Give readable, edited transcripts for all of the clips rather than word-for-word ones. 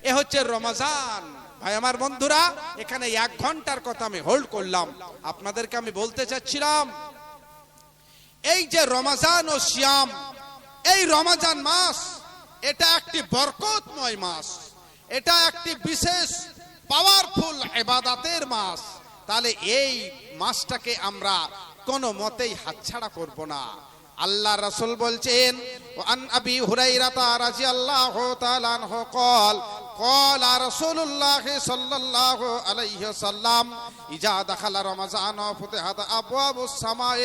এ হচ্ছে রমজান। ভাই আমার বন্ধুরা, এখানে 1 ঘন্টার কথা আমি হোল্ড করলাম। আপনাদেরকে আমি বলতে চাচ্ছিলাম, এই যে রমজান ও সিয়াম, এই রমজান মাস এটা একটি বরকতময় মাস, এটা একটি বিশেষ পাওয়ারফুল ইবাদতের মাস। তাহলে এই মাসটাকে আমরা কোনো মতেই হাতছাড়া করব না। আল্লাহ রাসূল বলছেন, আন আবি হুরায়রা রাদিয়াল্লাহু তাআলা আনহু قال قال رسول الله صلى الله عليه وسلم اذا دخل رمضان فتحت ابواب السماء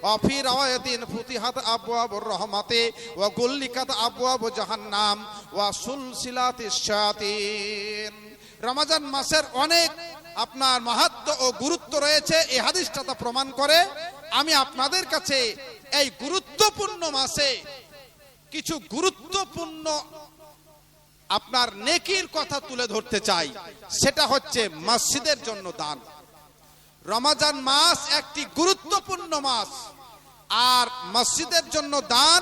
وفي روايه فتحت ابواب الرحمه وغلقت ابواب جهنم وسلسلات الشياطين। রমজান মাসের অনেক আপনার মাহাত্ম্য ও গুরুত্ব রয়েছে, এই হাদিসটা তা প্রমাণ করে। আমি আপনাদের কাছে এই গুরুত্বপূর্ণ মাসে কিছু গুরুত্বপূর্ণ আপনার নেকির কথা তুলে ধরতে চাই। সেটা হচ্ছে মসজিদের জন্য দান। রমজান মাস একটি গুরুত্বপূর্ণ মাস, আর মসজিদের জন্য দান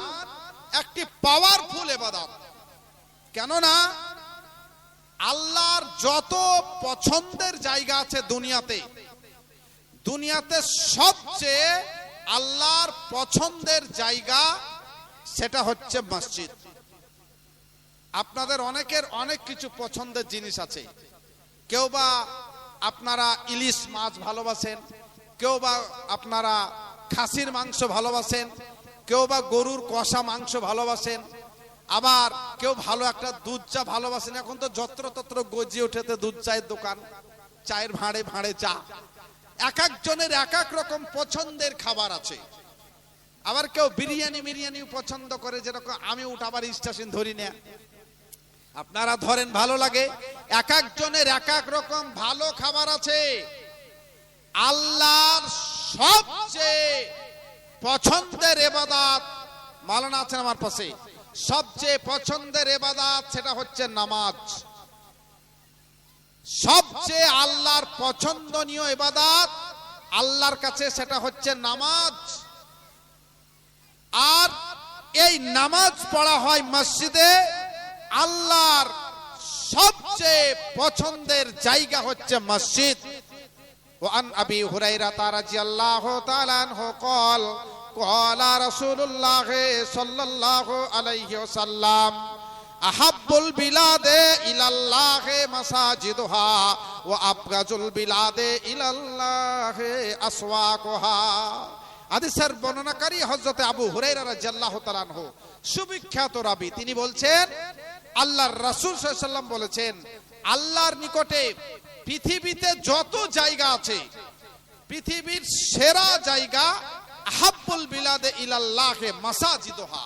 একটি পাওয়ারফুল ইবাদত। কেননা আল্লাহর যত পছন্দের জায়গা আছে দুনিয়াতে সবচেয়ে আল্লাহর পছন্দের জায়গা সেটা হচ্ছে মসজিদ। আপনাদের অনেকের অনেক কিছু পছন্দের জিনিস আছে। কেউ বা আপনারা ইলিশ মাছ ভালোবাসেন, কেউ বা আপনারা খাসির মাংস ভালোবাসেন, কেউ বা গরুর কষা মাংস ভালোবাসেন, আবার কেউ ভালো একটা দুধ চা ভালোবাসেন। এখন তো যত্রতত্র গজিয়ে উঠেতে দুধ চায়ের দোকান, চায়ের ভাঁড়ে ভাঁড়ে চা। এক একজনের এক এক রকম পছন্দের খাবার আছে। আবার কেউ বিরিয়ানি পছন্দ করে, যেরকম আমি উঠাবার স্টেশন ধরি না, আপনারা ধরেন ভালো লাগে। এক একজনের এক এক রকম ভালো খাবার আছে। আল্লাহর সবচেয়ে পছন্দের ইবাদত, মাওলানা আছেন আমার পাশে, সবচেয়ে পছন্দের ইবাদত সেটা হচ্ছে নামাজ। সবচেয়ে আল্লাহর পছন্দনীয় ইবাদত আল্লাহর কাছে সেটা হচ্ছে নামাজ। আর এই নামাজ পড়া হয় মসজিদে। আল্লাহর সবচেয়ে পছন্দের জায়গা হচ্ছে মসজিদ। وعن أبي هريرة رضي الله تعالى عنه قال قال رسول الله صلى الله عليه وسلم أحب البلاد إلى الله مساجدها وأبغض البلاد إلى الله أسواقها। হাদিসের বর্ণনাকারী হযরত আবু হুরায়রা রাদিয়াল্লাহু তাআলা আনহু, সুবিখ্যাত রাবী। তিনি বলছেন, আল্লাহর রাসূল সাল্লাল্লাহু আলাইহি ওয়াসাল্লাম বলেছেন, আল্লাহর নিকটে পৃথিবীতে যত জায়গা আছে, পৃথিবীর সেরা জায়গা আহাব্বুল বিলাদে ইলাল্লাহি মাসাজিদুহা।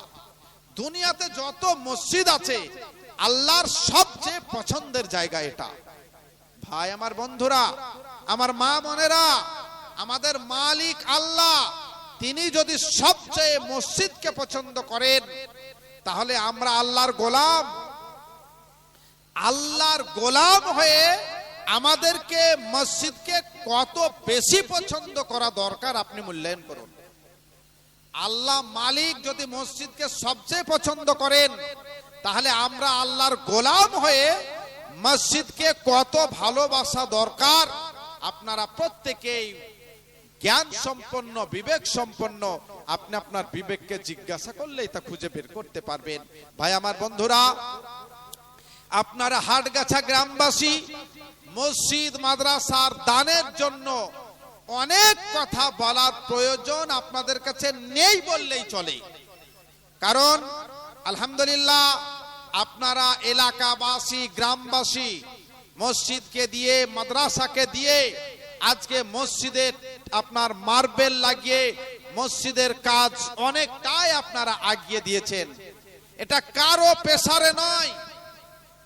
দুনিয়াতে যত মসজিদ আছে আল্লাহর সবচেয়ে পছন্দের জায়গা এটা। ভাই আমার বন্ধুরা, আমার মা বোনেরা, আমাদের মালিক আল্লাহ, তিনি যদি সবচেয়ে মসজিদকে পছন্দ করেন, তাহলে আমরা আল্লাহর গোলাম। আল্লাহর গোলাম হয়ে আমাদেরকে মসজিদকে কত বেশি পছন্দ করা দরকার আপনি মূল্যায়ন করুন। আল্লাহ মালিক যদি মসজিদকে সবচেয়ে পছন্দ করেন, তাহলে আমরা আল্লাহর গোলাম হয়ে মসজিদকে কত ভালোবাসা দরকার আপনারা প্রত্যেকেই জ্ঞান সম্পন্ন, বিবেক সম্পন্ন, আপনি আপনার বিবেককে জিজ্ঞাসা করলেই তা খুঁজে বের করতে পারবেন। ভাই আমার বন্ধুরা, আপনারা হাটগাছা গ্রামবাসী মসজিদ মাদ্রাসার দানের জন্য অনেক কথা বলার প্রয়োজন আপনাদের কাছে নেই বললেই চলে। কারণ আলহামদুলিল্লাহ আপনারা এলাকাবাসী, গ্রামবাসী মসজিদকে দিয়ে, মাদ্রাসাকে দিয়ে আজকে মসজিদের আপনার মার্বেল লাগিয়ে মসজিদের কাজ অনেকটাই আপনারা আগিয়ে দিয়েছেন। এটা কারো পেশারে নয়,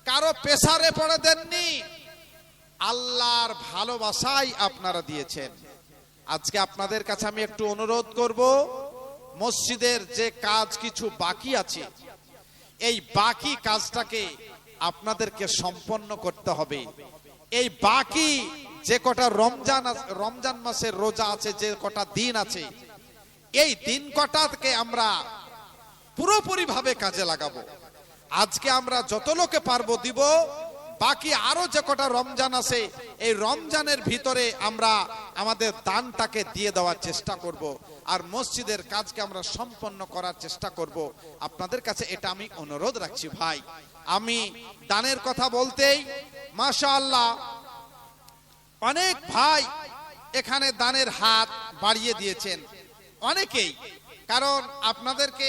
কারো পেশারে পড়ে দেননি, আল্লাহর ভালোবাসাই আপনারা দিয়েছেন। আজকে আপনাদের কাছে আমি একটু অনুরোধ করব, মসজিদের যে কাজ কিছু বাকি আছে, এই বাকি কাজটাকে আপনাদেরকে সম্পন্ন করতে হবে। এই বাকি যে কটা রমজান মাসের রোজা আছে, যে কটা দিন আছে, এই দিন কটাকে আমরা পুরোপুরি ভাবে কাজে লাগাবো। আজকে আমরা যত লোকে পারবো দিব, বাকি আরো যে কটা রমজান আছে এই রমজানের ভিতরে আমরা আমাদের দানটাকে দিয়ে দেওয়ার চেষ্টা করব, আর মসজিদের কাজকে আমরা সম্পন্ন করার চেষ্টা করব। আপনাদের কাছে এটা আমি অনুরোধ রাখছি ভাই। আমি দানের কথা বলতেই মাশাআল্লাহ অনেক ভাই এখানে দানের হাত বাড়িয়ে দিয়েছেন, অনেকেই। কারণ আপনাদেরকে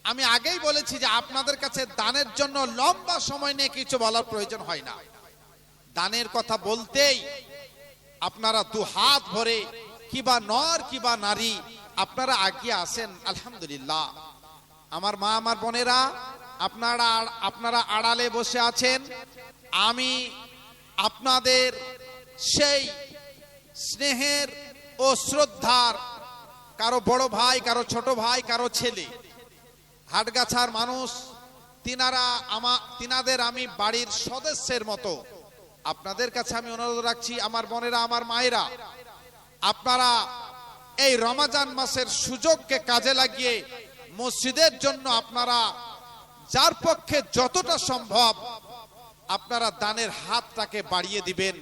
আমি আগেই বলেছি যে আপনাদের কাছে দানের জন্য লম্বা সময় নিয়ে কিছু বলার প্রয়োজন হয় না। দানের কথা বলতেই আপনারা দু হাত ভরে, কিবা নর কিবা নারী, আপনারা আগিয়ে আসেন। আলহামদুলিল্লাহ। আমার মা, আমার বোনেরা, আপনারা আড়ালে বসে আছেন। আমি আপনাদের সেই স্নেহের ও শ্রদ্ধার কারো বড় ভাই, কারো ছোট ভাই, কারো ছেলে, হাটগাছার মানুষ, তিনাদের আমি বাড়ির সদস্যের মতো। আপনাদের কাছে আমি অনুরোধ রাখছি, আমার বোনেরা, আমার মায়েরা, আপনারা এই রমজান মাসের সুযোগকে কাজে লাগিয়ে মসজিদের জন্য আপনারা যার পক্ষে যতটা সম্ভব আপনারা দানের হাতটাকে বাড়িয়ে দিবেন,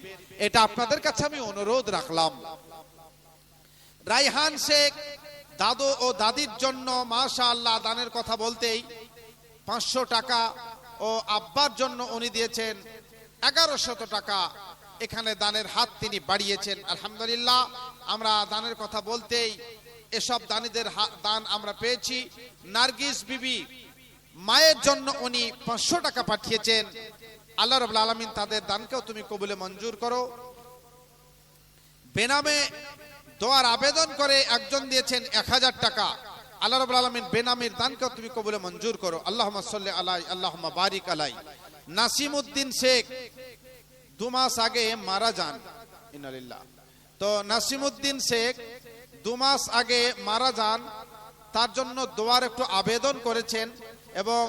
এটা আপনাদের কাছে আমি অনুরোধ রাখলাম। রাইহান শেখ দাদু ও দাদির জন্য মাশাআল্লাহ দানের কথা বলতেই 500 টাকা, ও আব্বার জন্য উনি দিয়েছেন 1100 টাকা। এখানে দানের হাত তিনি বাড়িয়েছেন। আলহামদুলিল্লাহ। আমরা দানের কথা বলতেই এসব দানীদের দান আমরা পেয়েছি। নার্গিস বিবি মায়ের জন্য উনি 500 টাকা পাঠিয়েছেন। আল্লাহ রাব্বুল আলামিন তাদের দানকেও তুমি কবুলে মঞ্জুর করো। বেনামে দোয়ার আবেদন করে একজন দিয়েছেন 1000 টাকা। আল্লাহ রাব্বুল আলামিন বেনামের দানকেও তুমি কবুলে মঞ্জুর করো। আল্লাহুম্মা সাল্লি আলাই, আল্লাহুম্মা বারিক আলাই। নাসিমউদ্দিন শেখ 2 মাস আগে মারা যান। ইন্নালিল্লাহ। তো নাসিমউদ্দিন শেখ 2 মাস আগে মারা যান, তার জন্য দোয়ার একটু আবেদন করেছেন এবং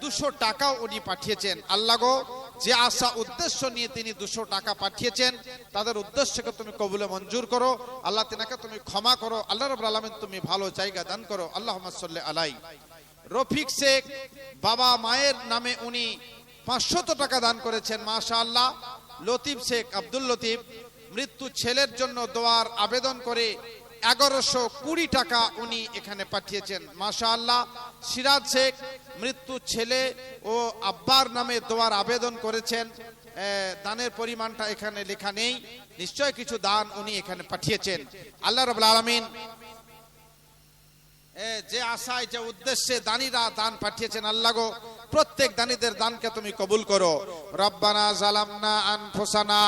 200 টাকাও উনি পাঠিয়েছেন। আল্লাহ গো, যে আশা উদ্দেশ্য নিয়ে তিনি 200 টাকা পাঠিয়েছেন তাদের উদ্দেশ্যকে তুমি কবুলে মঞ্জুর করো। আল্লাহ তিনাকে তুমি ক্ষমা করো। আল্লাহ রাব্বুল আলামিন তুমি ভালো জায়গা দান করো। আল্লাহুম্মা সাল্লি আলাই। রফিক শেখ বাবা মায়ের নামে উনি 500 টাকা দান করেছেন। মাশাআল্লাহ। লতিফ শেখ, আব্দুল লতিফ মৃত্যু ছেলের জন্য দোয়ার আবেদন করে 1120 টাকা উনি এখানে পাঠিয়েছেন। মাশাআল্লাহ। সিরাজ শেখ মৃত্যু ছেলে ও আব্বার নামে দোয়ার আবেদন করেছেন। দানের পরিমাণটা এখানে লেখা নেই, নিশ্চয় কিছু দান উনি এখানে পাঠিয়েছেন। আল্লাহ রাব্বুল আলামিন যে আশায়, যে উদ্দেশ্যে দানীরা দান পাঠিয়েছেন, আল্লাহ গো প্রত্যেক দানীদের দানকে তুমি কবুল করো। রব্বানা জালামনা আনফুসানা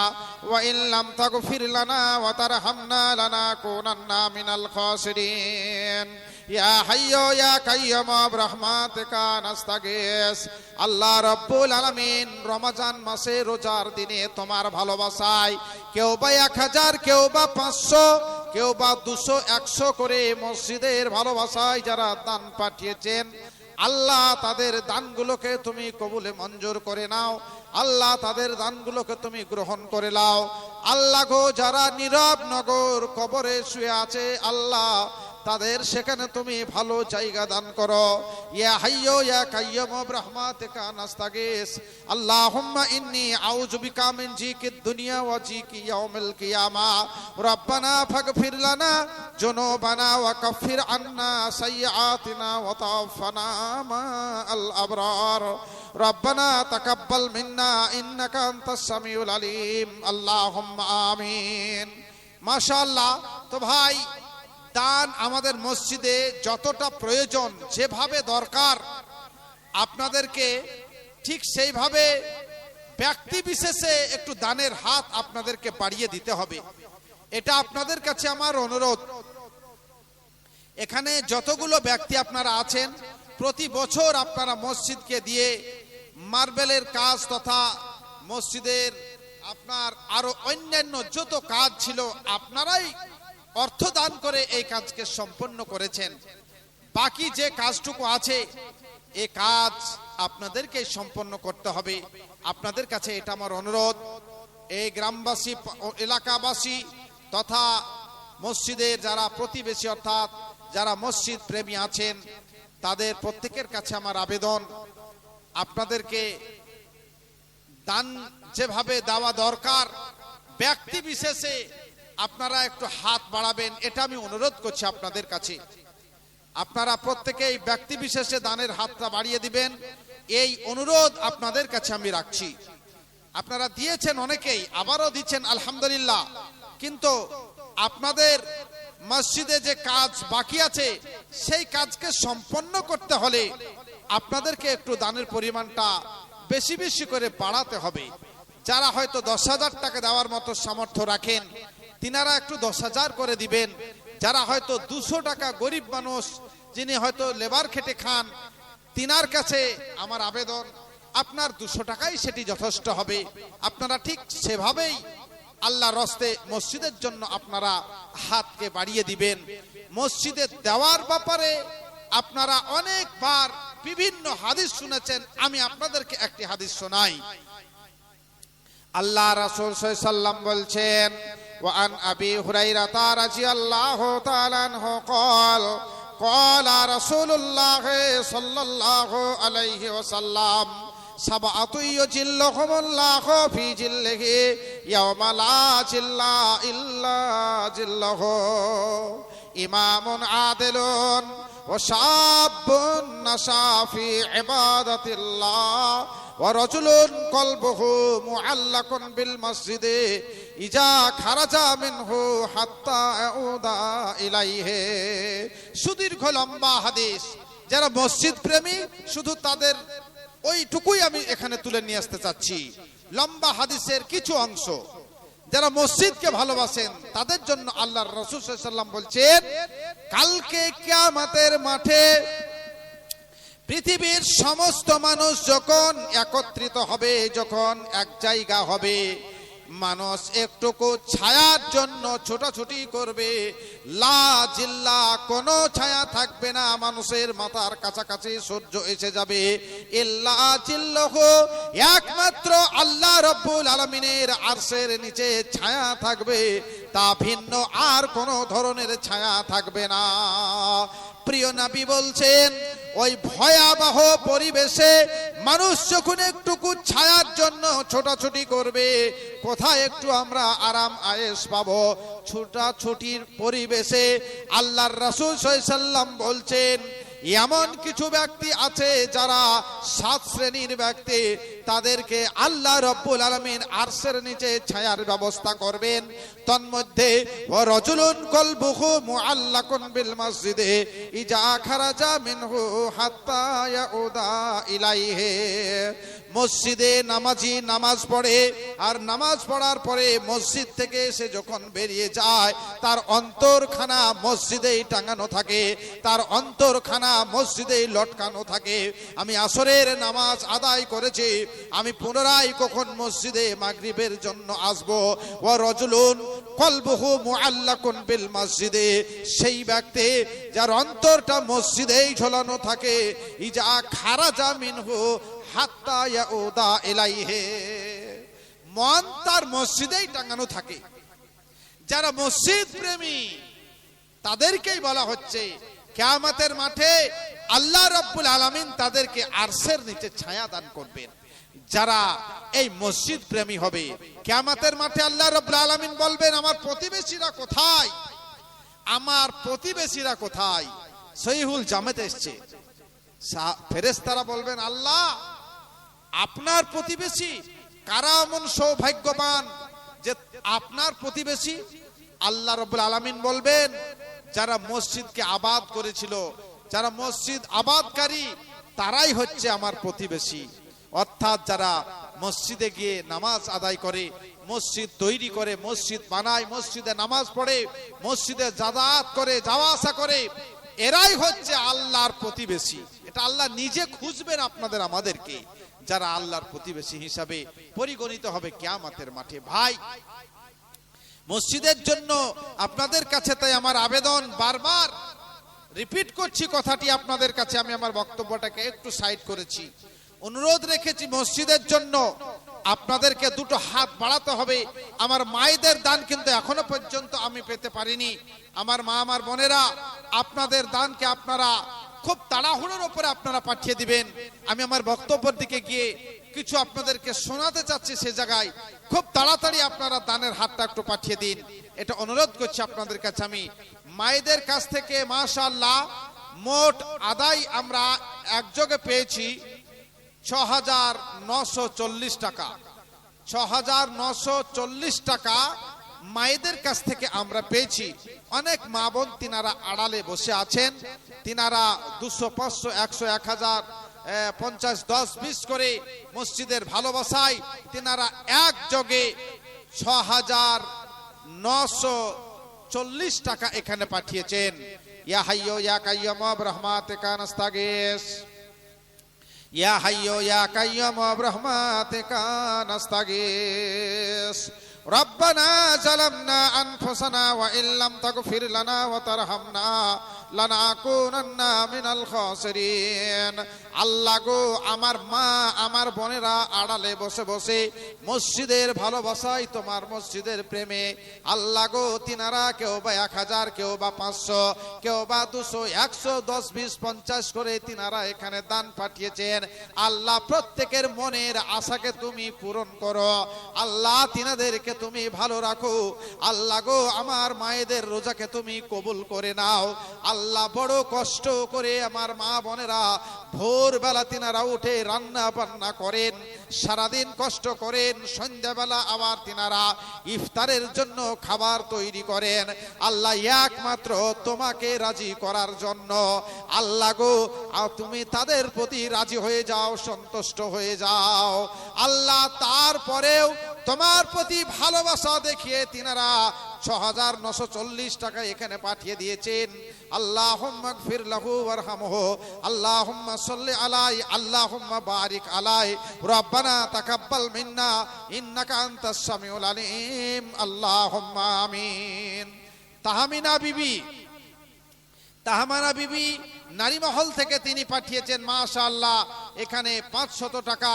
ওয়া ইন লাম তাগফির লানা ওয়া তারহামনা লানাকুনান্না মিনাল খাসিরিন। ইয়া হাইয়্যু ইয়া কাইয়্যুম বিরহমাতিকা নাস্তাগীস। আল্লাহ রাব্বুল আলামিন রমজান মাসে রোজার দিনে তোমার ভালোবাসায় কেউ বা 1000, কেউ বা 500, কেউ বা 200, 100 করে মসজিদের ভালোবাসায় যারা দান পাঠিয়েছেন, আল্লাহ তাদের দানগুলোকে তুমি কবুলে মঞ্জুর করে নাও। আল্লাহ তাদের দানগুলোকে তুমি গ্রহণ করে নাও। আল্লাহ গো, যারা নীরব নগর কবরে শুয়ে আছে, আল্লাহ তাদের সেখানে তুমি ভালো জায়গা দান করো। ইয়া হাইয়্যু ইয়া কাইয়্যুম বিরহমাতিকা নাস্তাগীস। আল্লাহুম্মা ইন্নী আউযু বিকা মিন জিকিদ দুনিয়া ওয়া জিকি ইয়াউমিল কিয়ামা। রব্বানা ফাগফির লানা যুনুবানা ওয়া কাফির আন্না সাইয়্যাতিনা ওয়া তাওফানা মা'আল আবরার। রব্বানা তাকাব্বাল মিন্না ইন্নাকা আনতাস সামিউল আলিম। আল্লাহুম্মা আমিন। মাশাআল্লাহ। তো ভাই, দান আমাদের মসজিদে যতটা প্রয়োজন, যেভাবে দরকার, আপনাদেরকে ঠিক সেইভাবে ব্যক্তি বিশেষে একটু দানের হাত আপনাদেরকে বাড়িয়ে দিতে হবে। এটা আপনাদের কাছে আমার অনুরোধ। এখানে যতগুলো ব্যক্তি আপনারা আছেন, প্রতি বছর আপনারা মসজিদকে দিয়ে মার্বেলের কাজ তথা মসজিদের আপনার আরো অন্যান্য যত কাজ ছিল, আপনারাই অর্থ দান করে এই কাজকে সম্পন্ন করেছেন। বাকি যে কাজটুকু আছে, এই কাজ আপনাদেরকে সম্পন্ন করতে হবে। আপনাদের কাছে এটা আমার অনুরোধ। এই গ্রামবাসী, এলাকাবাসী তথা মসজিদের যারা প্রতিবেশী অর্থাৎ যারা মসজিদ প্রেমী আছেন, তাদের প্রত্যেকের কাছে আমার আবেদন, আপনাদেরকে দান যেভাবে দেওয়া দরকার, ব্যক্তি বিশেষে আপনারা একটু হাত বাড়াবেন, এটা আমি অনুরোধ করছি আপনাদের কাছে। আপনারা প্রত্যেকেই ব্যক্তি বিশেষে দানের হাতটা বাড়িয়ে দিবেন, এই অনুরোধ আপনাদের কাছে আমি রাখছি। আপনারা দিয়েছেন অনেকেই, আবারও দিচ্ছেন, আলহামদুলিল্লাহ। কিন্তু আপনাদের মসজিদে যে কাজ বাকি আছে, সেই কাজকে সম্পন্ন করতে হলে আপনাদেরকে একটু দানের পরিমাণটা বেশি বেশি করে বাড়াতে হবে। যারা হয়তো 10,000 টাকা দেওয়ার মতো সামর্থ্য রাখেন, তিনারা একটু 10,000 করে দিবেন। যারা হয়তো 200 টাকা, গরিব মানুষ যিনি হয়তো লেবার খেটে খান, তিনার কাছে আমার আবেদন, আপনার 200 টাকাই সেটি যথেষ্ট হবে। আপনারা ঠিক সেভাবেই আল্লাহর রাস্তে মসজিদের জন্য আপনারা হাতকে বাড়িয়ে দিবেন। মসজিদে দেওয়ার ব্যাপারে আপনারা অনেকবার বিভিন্ন হাদিস শুনেছেন, আমি আপনাদেরকে একটি হাদিস শোনাই। আল্লাহ রাসূল সাল্লাল্লাহু আলাইহি ওয়াসাল্লাম বলছেন, ওয়া আন আবি হুরায়রা রাদিয়াল্লাহু তাআলা আনহু قال قال رسول الله صلى الله عليه وسلم سبعة يجلهم الله في جله يوم لا جل إلا جله إمام عادل وشاب نشأ في عبادة الله ورجل قلبه معلق بالمسجد إذا خرج منه حتى يعود إليه। সুদীর্ঘ লম্বা হাদিস, যারা মসজিদ প্রেমী শুধু তাদের ওইটুকুই আমি এখানে তুলে নিয়ে আসতে চাচ্ছি। লম্বা হাদিসের কিছু অংশ, যারা মসজিদকে ভালোবাসেন তাদের জন্য আল্লাহর রাসূল সাল্লাল্লাহু আলাইহি ওয়াসাল্লাম বলছেন, কালকে কিয়ামতের মাঠে পৃথিবীর সমস্ত মানুষ যখন একত্রিত হবে, যখন এক জায়গা হবে, মানুষ একটুকু ছায়ার জন্য ছোটাছুটি করবে। লা জিল্লা, কোনো ছায়া থাকবে না, মানুষের মাথার কাছাকাছি সূর্য এসে যাবে। ইল্লা জিল্লাহু, একমাত্র আল্লাহ রাব্বুল আলামিনের আরশের নিচে ছায়া থাকবে, তা ভিন্ন আর কোনো ধরনের ছায়া থাকবে না। প্রিয় নবী বলছেন, ওই ভয়াবহ পরিবেশে মানুষ যখন একটুকু ছায়ার জন্য ছোটাছুটি করবে, কোথায় একটু আমরা আরাম আয়েশ পাবো, ছোটাছুটির পরিবেশে আল্লাহর রাসূল সাল্লাল্লাহু আলাইহি ওয়াসাল্লাম বলছেন, এমন কিছু ব্যক্তি আছে যারা 7 শ্রেণীর ব্যক্তি, তাদেরকে আল্লাহ রাব্বুল আলামিন আরশের নিচে ছায়ার ব্যবস্থা করবেন। তন্মধ্যে ওয়া রাজুলুন কলবুহু মুআল্লাকুন বিল মসজিদে ইজা খারাজা মিনহু হাত্তা ইয়াউদা ইলাইহি। মসজিদে নামাজি নামাজ পড়ে, আর নামাজ পড়ার পরে মসজিদ থেকে সে যখন বেরিয়ে যায়, তার অন্তরখানা মসজিদেই টাঙানো থাকে, তার অন্তরখানা মসজিদেই লটকানো থাকে। আমি আসরের নামাজ আদায় করেছি, আমি পুনরায় কখন মসজিদে মাগরিবের জন্য আসব। ওয়া রাজুলুন কলবুহু মুআল্লাকুন বিল মসজিদে, সেই ব্যক্তি যার অন্তরটা মসজিদেই ঝোলানো থাকে, ইজা খারাজা মিনহু হাত্তা ইয়াউদা ইলাইহি, মন তার মসজিদেই টাঙানো থাকে। যারা মসজিদ প্রেমী তাদেরকেই বলা হচ্ছে কিয়ামতের মাঠে আল্লাহ রাব্বুল আলামিন তাদেরকে আরশের নিচে ছায়া দান করবেন। যারা এই মসজিদ প্রেমী হবে, কিয়ামতের মাঠে আল্লাহ রাব্বুল আলামিন বলবেন, আমার প্রতিবেশীরা কোথায়, আমার প্রতিবেশীরা কোথায়। সহিহুল জামেতে এসেছে, ফেরেশতারা বলবেন, আল্লাহ আপনার প্রতিবেশী কারা এমন সৌভাগ্যবান যে আপনার প্রতিবেশী। আল্লাহ রাব্বুল আলামিন বলবেন, যারা মসজিদকে আবাদ করেছিল, যারা মসজিদ আবাদকারী, তারাই হচ্ছে আমার প্রতিবেশী। অর্থাৎ যারা মসজিদে গিয়ে নামাজ আদায় করে, মসজিদ তৈরি করে, মসজিদ বানায়, মসজিদে নামাজ পড়ে, মসজিদে যাতায়াত করে, যাওয়া আসা করে, এরাই হচ্ছে আল্লাহর প্রতিবেশী। এটা আল্লাহ নিজে খুঁজবেন আপনাদের আমাদেরকে, যারা আল্লাহর প্রতিবেশী হিসাবে পরিগণিত হবে কিয়ামতের মাঠে। ভাই, মসজিদের জন্য আপনাদের কাছে তাই আমার আবেদন, বারবার রিপিট করছি কথাটি আপনাদের কাছে, আমি আমার বক্তব্যটাকে একটু সাইড করেছি, অনুরোধ রেখেছি মসজিদের জন্য আপনাদেরকে দুটো হাত বাড়াতে হবে। আমার মায়েদের দান কিন্তু এখনো পর্যন্ত আমি পেতে পারিনি। আমার মা, আমার বোনেরা, আপনাদের দানকে আপনারা খুব তাড়াহুড়োর উপরে আপনারা পাঠিয়ে দিবেন। আমি আমার বক্তব্যের দিকে গিয়ে কিছু আপনাদেরকে শোনাতে চাচ্ছি, সে জায়গায় খুব তাড়াতাড়ি আপনারা দানের হাতটা একটু পাঠিয়ে দিন, এটা অনুরোধ করছি আপনাদের কাছে আমি। মায়েদের কাছ থেকে মাশাআল্লাহ মোট আদায় আমরা একযোগে পেয়েছি ৬,৯৪০ টাকা। ৬,৯৪০ টাকা মায়েদের কাছ থেকে আমরা পেয়েছি। অনেক মা বোন তিনারা আড়ালে বসে আছেন, তিনারা ২০০, ৫০০, ১০০, ১,০০০, ৫০, ১০, ২০ করে মসজিদের ভালোবাসায় তিনারা একযোগে ৬,৯৪০ টাকা এখানে পাঠিয়েছেন। ইয়া হাইয়্যু ইয়া কাইয়্যুম বিরহমাতিকা নাস্তাগীস, ইয়া হাইয়্যু ইয়া কাইয়্যুম বিরহমাতিকা নাস্তাগীস। রব্বানা যালামনা আনফুসানা ওয়া ইল্লাম তাগফির লানা ওয়া তারহামনা লানাকুনান্না মিনাল খাসিরিন। আল্লাহ গো, আমার মা আমার বোনেরা আড়ালে বসে বসে মসজিদের ভালোবাসায়, তোমার মসজিদের প্রেমে আল্লাহ গো, তিনারা কেউ বা ১,০০০, কেউ বা ৫০০, কেউ বা ২০০, ১০০, ১০, ২০, ৫০ করে তিনারা এখানে দান পাঠিয়েছেন। আল্লাহ প্রত্যেকের মনের আশাকে তুমি পূরণ করো আল্লাহ, তিনাদেরকে তুমি ভালো রাখো আল্লাহ গো। আমার মায়েদের রোজাকে তুমি কবুল করে নাও আল্লাহ। বড় কষ্ট করে আমার মা বোনেরা ভোরবেলা তিনারা উঠে রান্না বান্না করেন, সারাদিন কষ্ট করেন, সন্ধ্যাবেলা আবার তিনারা ইফতারের জন্য খাবার তৈরি করেন আল্লাহ, একমাত্র তোমাকে রাজি করার জন্য আল্লাহ গো। তুমি তাদের প্রতি রাজি হয়ে যাও, সন্তুষ্ট হয়ে যাও আল্লাহ। তারপরেও তোমার প্রতি ভালোবাসা দেখিয়ে তিনারা ৬,৯৪০ টাকা এখানে পাঠিয়ে দিয়েছেন। আল্লাহুম্মা গফির লাহু ওয়ারহামহু, আল্লাহুম্মা সাল্লি আলাইহি, আল্লাহুম্মা বারিক আলাইহি, রব্বানা তাকাব্বাল মিন্না ইন্নাকা আনতাস সামিউল আলিম, আল্লাহুম্মা আমিন। তাহমিনা বিবি নারী মহল থেকে তিনি পাঠিয়েছেন মাশাআল্লাহ এখানে ৫০০ টাকা।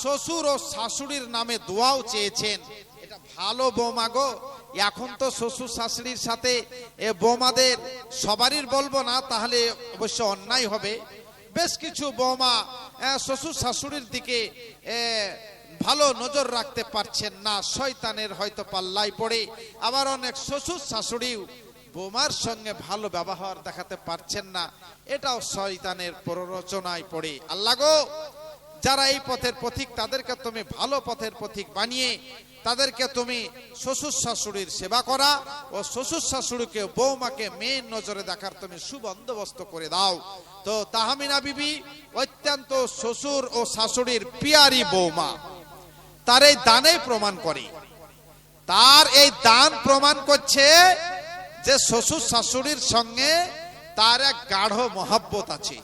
শ্বশুর ও শাশুড়ির নামে দোয়াও চেয়েছেন। এটা ভালো বৌমা গো। এখন তো শ্বশুর শাশুড়ির সাথে বৌমাদের সবারই বলবো না, তাহলে অবশ্য অন্যায় হবে। বেশ কিছু বৌমা শ্বশুর শাশুড়ির দিকে ভালো নজর রাখতে পারছেন না, শয়তানের হয়তো পাল্লায় পড়ে। আবার অনেক শ্বশুর শাশুড়িও বৌমার সঙ্গে ভালো ব্যবহার দেখাতে পারছেন না, এটাও শয়তানের প্ররোচনায় পড়ে। আল্লাহ গো, যারা এই পথের পথিক তাদেরকে তুমি ভালো পথের পথিক বানিয়ে তাদেরকে তুমি শ্বশুর শাশুড়ির সেবা করা ও শ্বশুর শাশুড়িকে বৌমাকে মেয়ের নজরে দেখার তুমি সুবন্দোবস্ত করে দাও। তো তাহমিনা বিবি অত্যন্ত শ্বশুর ও শাশুড়ির পিয়ারি বৌমা, তার এই দানে প্রমাণ করে, তার এই দান প্রমাণ করছে যে শ্বশুর শাশুড়ির সঙ্গে তার এক গাঢ় মহব্বত আছে।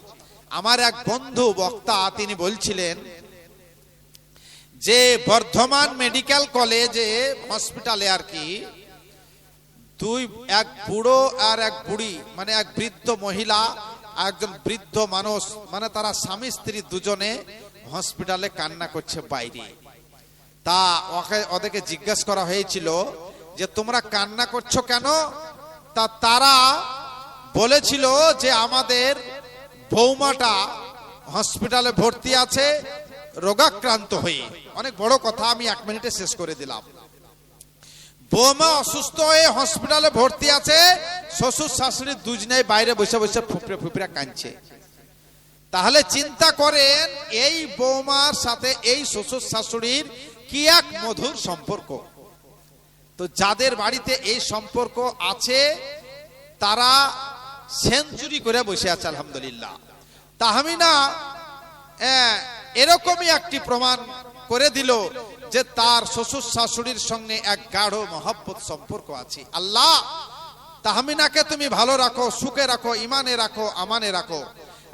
আমার এক বন্ধু বক্তা তিনি বলছিলেন যে বর্ধমান মেডিকেল কলেজে হসপিটালে আর কি এক বুড়ো আর এক বুড়ি, মানে এক বৃদ্ধ মহিলা একজন বৃদ্ধ মানুষ, মানে তারা স্বামী স্ত্রী দুজনে হসপিটালে কান্না করছে বাইরে। তা ওদেরকে জিজ্ঞাসা করা হয়েছিল যে তোমরা কান্না করছো কেন? তা তারা বলেছিল যে আমাদের বৌমাটা হসপিটালে ভর্তি আছে রোগাক্রান্ত হয়ে। অনেক বড় কথা, আমি 1 মিনিটে শেষ করে দিলাম। বৌমা অসুস্থ হয়ে হসপিটালে ভর্তি আছে, শ্বশুর শাশুড়ি দুজনেই বাইরে বসে বসে ফুপড়ে ফুপড়ে কাঁদছে। তাহলে চিন্তা করেন এই বৌমার সাথে এই শ্বশুর শাশুড়ির কি এক মধুর সম্পর্ক। তো যাদের বাড়িতে এই সম্পর্ক আছে তারা সেঞ্চুরি করে বসে আছে আলহামদুলিল্লাহ। তাহমিনা এরকমই একটি প্রমাণ করে দিল যে তার শ্বশুর শাশুড়ির সঙ্গে এক গাঢ় মহব্বত সম্পর্ক আছে। আল্লাহ তাহমিনাকে তুমি ভালো রাখো, সুখে রাখো, ইমানে রাখো, আমানে রাখো।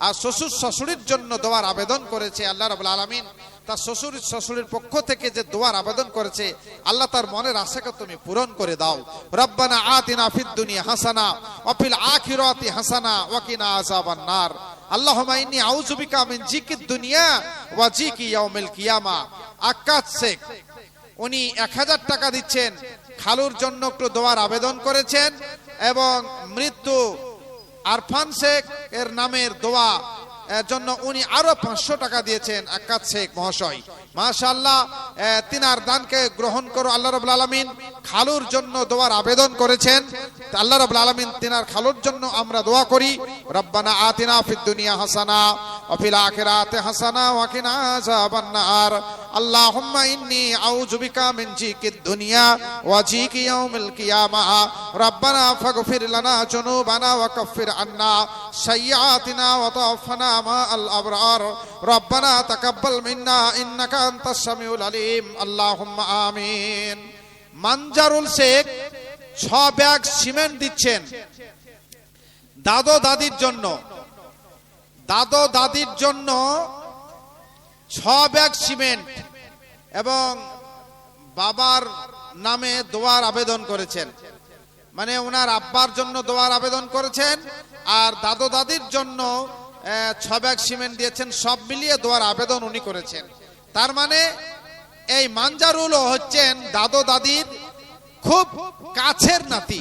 আর শ্বশুর শাশুড়ির জন্য দোয়ার আবেদন করেছে আল্লাহ রাব্বুল আলামিন, তার শ্বশুর শাশুড়ির পক্ষ থেকে যে দোয়ার আবেদন করেছে আল্লাহ তার মনের আশাকে তুমি পূরণ করে দাও। রব্বানা আতিনা ফিদ দুনিয়া হাসানা ওয়া ফিল আখিরাতি হাসানা ওয়া কিনা আযাবান নার। আল্লাহুম্মা ইন্নী আউযু বিকা মিন জিকিদ দুনিয়া ওয়া জিকি ইয়াউমিল কিয়ামা। আকাশ শেখ উনি 1000 টাকা দিচ্ছেন, খালুর জন্য একটু দোয়ার আবেদন করেছেন এবং মৃত্যু আরফান শেখ এর নামের দোয়া এর জন্য উনি আরো 500 টাকা দিয়েছেন আক্কাদ শেখ মহাশয়। মাশাআল্লাহ, তিনার দানকে গ্রহণ করো আল্লাহ রাব্বুল আলামিন। খালুর জন্য দোয়ার আবেদন করেছেন, আল্লাহ রাব্বুল আলামিন তিনার খালুর জন্য আমরা দোয়া করি। রব্বানা আতিনা ফিদ দুনিয়া হাসানা ওয়া ফিল আখিরাতি হাসানা ওয়া কিনা আযাবান নার। আল্লাহুম্মা ইন্নী আউযু বিকা মিন জিকিদ দুনিয়া ওয়া জিকি ইয়াউমিল কিয়ামাহ। রব্বানা ফাগফির লানা যুনুবানা ওয়া কাফির আন্না সাইয়্যাতিনা ওয়া তাওফানা মা'আল আবরার। রব্বানা তাকাব্বাল মিন্না ইন্নাকা আনতাস সামিউল আলিম। আল্লাহুম্মা আমিন। মানজারুল শেখ 6 ব্যাগ সিমেন্ট দিচ্ছেন দাদো দাদির জন্য। দাদো দাদির জন্য 6 ব্যাগ সিমেন্ট এবং বাবার নামে দোয়ার আবেদন করেছেন, মানে ওনার আব্বার জন্য দোয়ার আবেদন করেছেন আর দাদো দাদির জন্য 6 ব্যাগ সিমেন্ট দিয়েছেন। সব মিলিয়ে দোয়ার আবেদন উনি করেছেন। তার মানে এই মানজারুল হচ্ছেন দাদো দাদির খুব কাছের নাতি,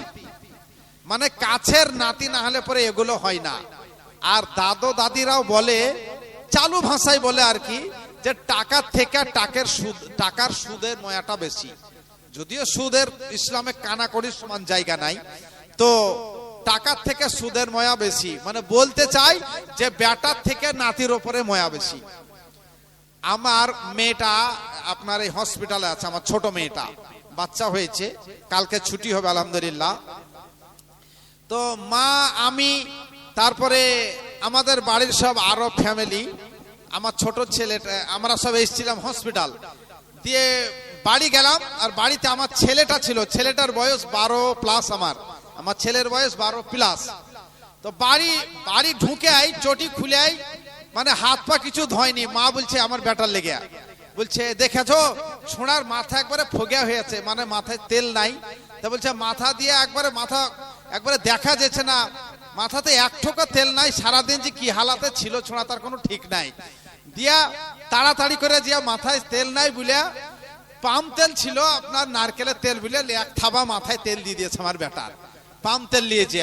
মানে কাছের নাতি না হলে পরে এগুলো হয় না। আর দাদো দাদিরাও বলে, চালু ভাষায় বলে আর কি, যে টাকার থেকে টাকার সুদের ময়াটা বেশি। যদিও সুদের ইসলামে কানাকড়ির সমান জায়গা নাই, তো টাকার থেকে সুদের ময়া বেশি, মানে বলতে চাই যে বেটার থেকে নাতির ওপরে ময়া বেশি। আমার মেয়েটা আপনার এই হসপিটালে আছে, আমার ছোট মেয়েটা, বাচ্চা হয়েছে, কালকে ছুটি হবে আলহামদুলিল্লাহ। তো মা, আমি, তারপরে আমাদের বাড়ির সব আরো ফ্যামিলি, আমার ছোট ছেলেটা, আমরা সব এসেছিলাম হসপিটাল দিয়ে বাড়ি গেলাম। আর বাড়িতে আমার ছেলেটা ছিল, ছেলেটার বয়স 12+, আমার ছেলের বয়স 12+। তো বাড়ি ঢুকে আই, চটি খুলে আই, মানে হাত পা কিছু ধয়নি। মা বলছে আমার বেটার লেগে, বলছে দেখেছো ছোঁড়ার মাথা একবারে ফোগা হয়েছে, মানে মাথায় তেল নাই। তা বলছে মাথা দিয়ে একবারে দেখা যাচ্ছে না, মাথাতে এক ঠোকা তেল নাই। সারাদিন যে কি হালাতে ছিল ছোঁড়া তার কোনো ঠিক নাই। দিয়া তাড়াতাড়ি করে দিয়া মাথায় তেল নাই বলে, পাম তেল ছিল আপনার নারকেলের তেল বলে, এক থাবা মাথায় তেল দিয়ে দিয়েছে আমার বেটার। পাম তেল নিয়েছে।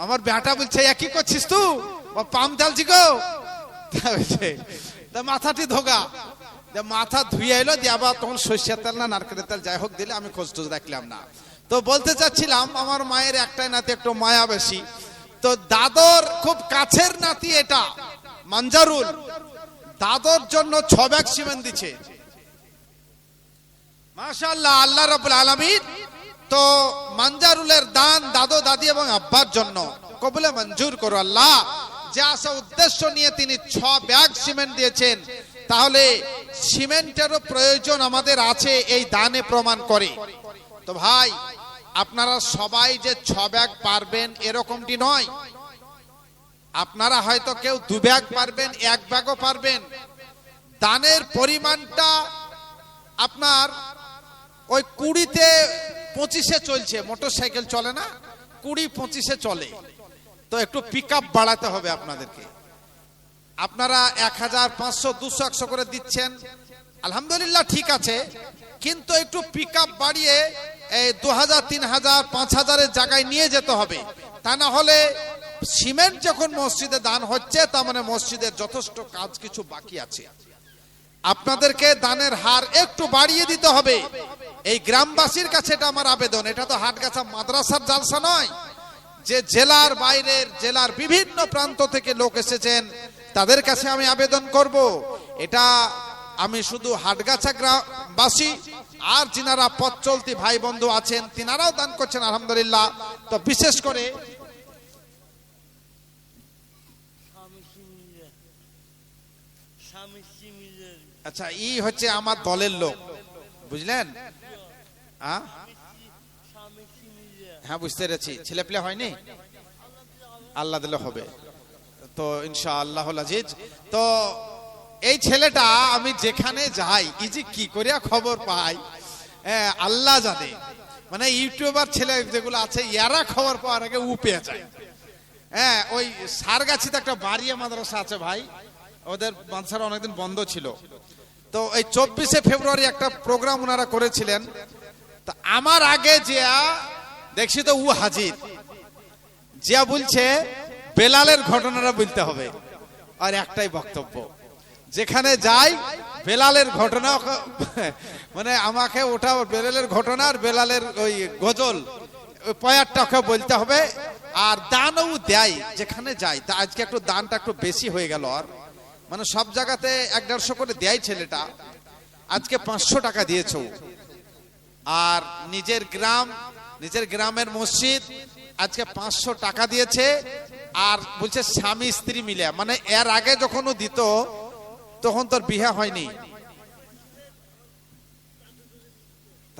আমার বেটা বলছে কি করছিস তুই, পাম তেল চিকো মাথাটি ধোগা। মাথা ধুয়ে এলো দিয়ে আবার তখন সর্ষের তেল না নারকেলের তেল যাই হোক দিলে, আমি খোঁজ টোজ রাখলাম না। তো বলতে চাচ্ছিলাম আমার মায়ের একটাই নাতি, একটু মায়া বেশি। তো দাদর খুব কাছের নাতি এটা মানজারুল, দাদর জন্য 6 ব্যাগ সিমেন্ট দিচ্ছে। মাশাআল্লাহ, আল্লাহ রাব্বুল আলামিন তো মানজারুলের দান দাদো দাদি এবং আব্বার জন্য কবুলে মঞ্জুর করো আল্লাহ। যে আসা উদ্দেশ্য নিয়ে তিনি 6 ব্যাগ সিমেন্ট দিয়েছেন, তাহলে সিমেন্টেরও প্রয়োজন আমাদের আছে, এই দানে প্রমাণ করে। তো ভাই, আপনারা সবাই যে 6 ব্যাগ পারবেন এরকমটি নয়। আপনারা হয়তো কেউ 2 ব্যাগ পারবেন, 1 ব্যাগও পারবেন। দানের পরিমাণটা আপনার ওই 20-25 চলছে, মোটরসাইকেল চলে না, 20-25 চলে। তো একটু পিকআপ বাড়াতে হবে আপনাদেরকে। আপনারা 1000, 500, 200, 100 করে দিচ্ছেন, আলহামদুলিল্লাহ ঠিক আছে, কিন্তু একটু পিকআপ বাড়িয়ে এই 2000, 3000, 5000 জায়গায় নিয়ে যেতে হবে। তা না হলে সিমেন্ট যখন মসজিদে দান হচ্ছে, তার মানে মসজিদের যথেষ্ট কাজ কিছু বাকি আছে। আপনাদেরকে দানের হার একটু বাড়িয়ে দিতে হবে। এই গ্রামবাসীর কাছে এটা আমার আবেদন। এটা তো হাটগাছা মাদ্রাসার জালসা নয় যে জেলার বাইরের, জেলার বিভিন্ন প্রান্ত থেকে লোক এসেছেন, তাদের কাছে আমি আবেদন করব। এটা আমি শুধু হাটগাছা গ্রামবাসী আর যিনারা পথ চলতি ভাই বন্ধু আছেন তিনারাও দান করছেন আলহামদুলিল্লাহ। তো বিশেষ করে আচ্ছা, ই হচ্ছে আমার দলের লোক, বুঝলেন? হ্যাঁ বুঝতে পেরেছি, ছেলে পেলে হয়নি, আল্লাহ দিলে হবে তো ইনশাআল্লাহ আজিজ। তো এই ছেলেটা আমি যেখানে যাই, এই যে কি করিয়া খবর পাই আল্লাহ জানে, মানে ইউটিউবার ছেলে যেগুলো আছে এরা খবর পাওয়ার আগে পেয়ে যায়। হ্যাঁ, ওই সারগাছিতে একটা বাড়িয়া মাদ্রাসা আছে ভাই, ওদের মাদ্রাসা অনেকদিন বন্ধ ছিল। তো এই 24শে ফেব্রুয়ারি একটা প্রোগ্রাম ওনারা করেছিলেন। তা আমার আগে জিয়া দেখছি তো ও হাজির, জিয়া বলছে বেলালের ঘটনাটা বলতে হবে। আর একটাই বক্তব্য, যেখানে যাই বেলালের ঘটনা, মানে আমাকে ওটা বেলালের ঘটনা আর বেলালের ওই গজল ওই পয়ারটা ওকে বলতে হবে। আর দানও দেয় যেখানে যাই। তা আজকে একটু দানটা একটু বেশি হয়ে গেল, আর মানে সব জায়গাতে 100-150 করে দেয় ছেলেটা, আজকে 500 টাকা দিয়েছে। আর নিজের গ্রামের মসজিদ আজকে 500 টাকা দিয়েছে। আর বলছে স্বামী স্ত্রী মিলে, মানে এর আগে যখন ও দিত তখন তোর বিয়ে হয়নি।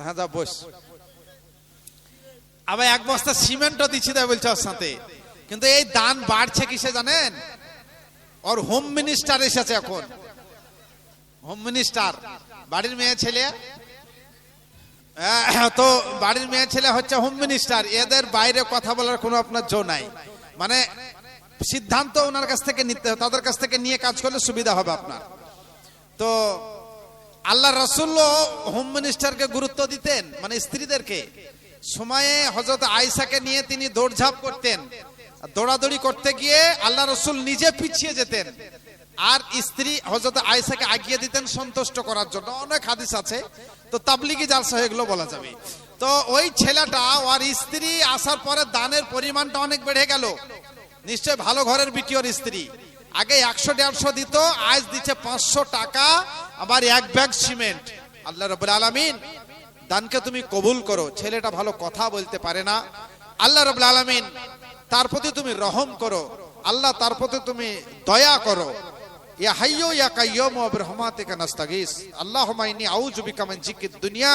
হ্যাঁ যা বস, আবার 1 বস্তা সিমেন্টও দিচ্ছি তাই বলছে ওর সাথে। কিন্তু এই দান বাড়ছে কিসে জানেন? ওর হোম মিনিস্টার এসেছে এখন, হোম মিনিস্টার। বাড়ির মেয়ে ছেলে, তো বাড়ির মেয়ে ছেলে হচ্ছে হোম মিনিস্টার। এদের বাইরে কথা বলার কোনো আপনার জো নাই, মানে সিদ্ধান্ত ওনার কাছ থেকে নিতে, তাদের কাছ থেকে নিয়ে কাজ করলে সুবিধা হবে আপনার। তো আল্লাহ রাসূলও হোম মিনিস্টারকে গুরুত্ব দিতেন, মানে স্ত্রীদেরকে। সময়ে হযরত আয়েশাকে নিয়ে তিনি দৌড়ঝাঁপ করতেন, দৌড়াদৌড়ি করতে গিয়ে আল্লাহ রাসূল নিজে পিছিয়ে যেতেন, আর স্ত্রী হযরত আয়েশাকে আগিয়ে দিতেন সন্তুষ্ট করার জন্য। অনেক হাদিস আছে, তো তাবলিগি জালসা এগুলো বলা যাবে। তো ওই ছেলেটা আর স্ত্রী আসার পরে দানের পরিমাণটা অনেক বেড়ে গেল। নিশ্চয় ভালো ঘরের বিটি ওর স্ত্রী। আগে 100-150 দিত, আজ দিচ্ছে 500 টাকা, আবার 1 ব্যাগ সিমেন্ট। আল্লাহ রাব্বুল আলামিন দানকে তুমি কবুল করো। ছেলেটা ভালো কথা বলতে পারে না, আল্লাহ রাব্বুল আলামিন তার প্রতি তুমি রহম করো, আল্লাহ তার প্রতি তুমি দয়া করো। ইয়া হাইয়্যু ইয়া কাইয়্যুম বিরহমাতিকা নাস্তাগীস, আল্লাহুম্মা ইন্নী আউযু বিকা মিন জিকিদ দুনিয়া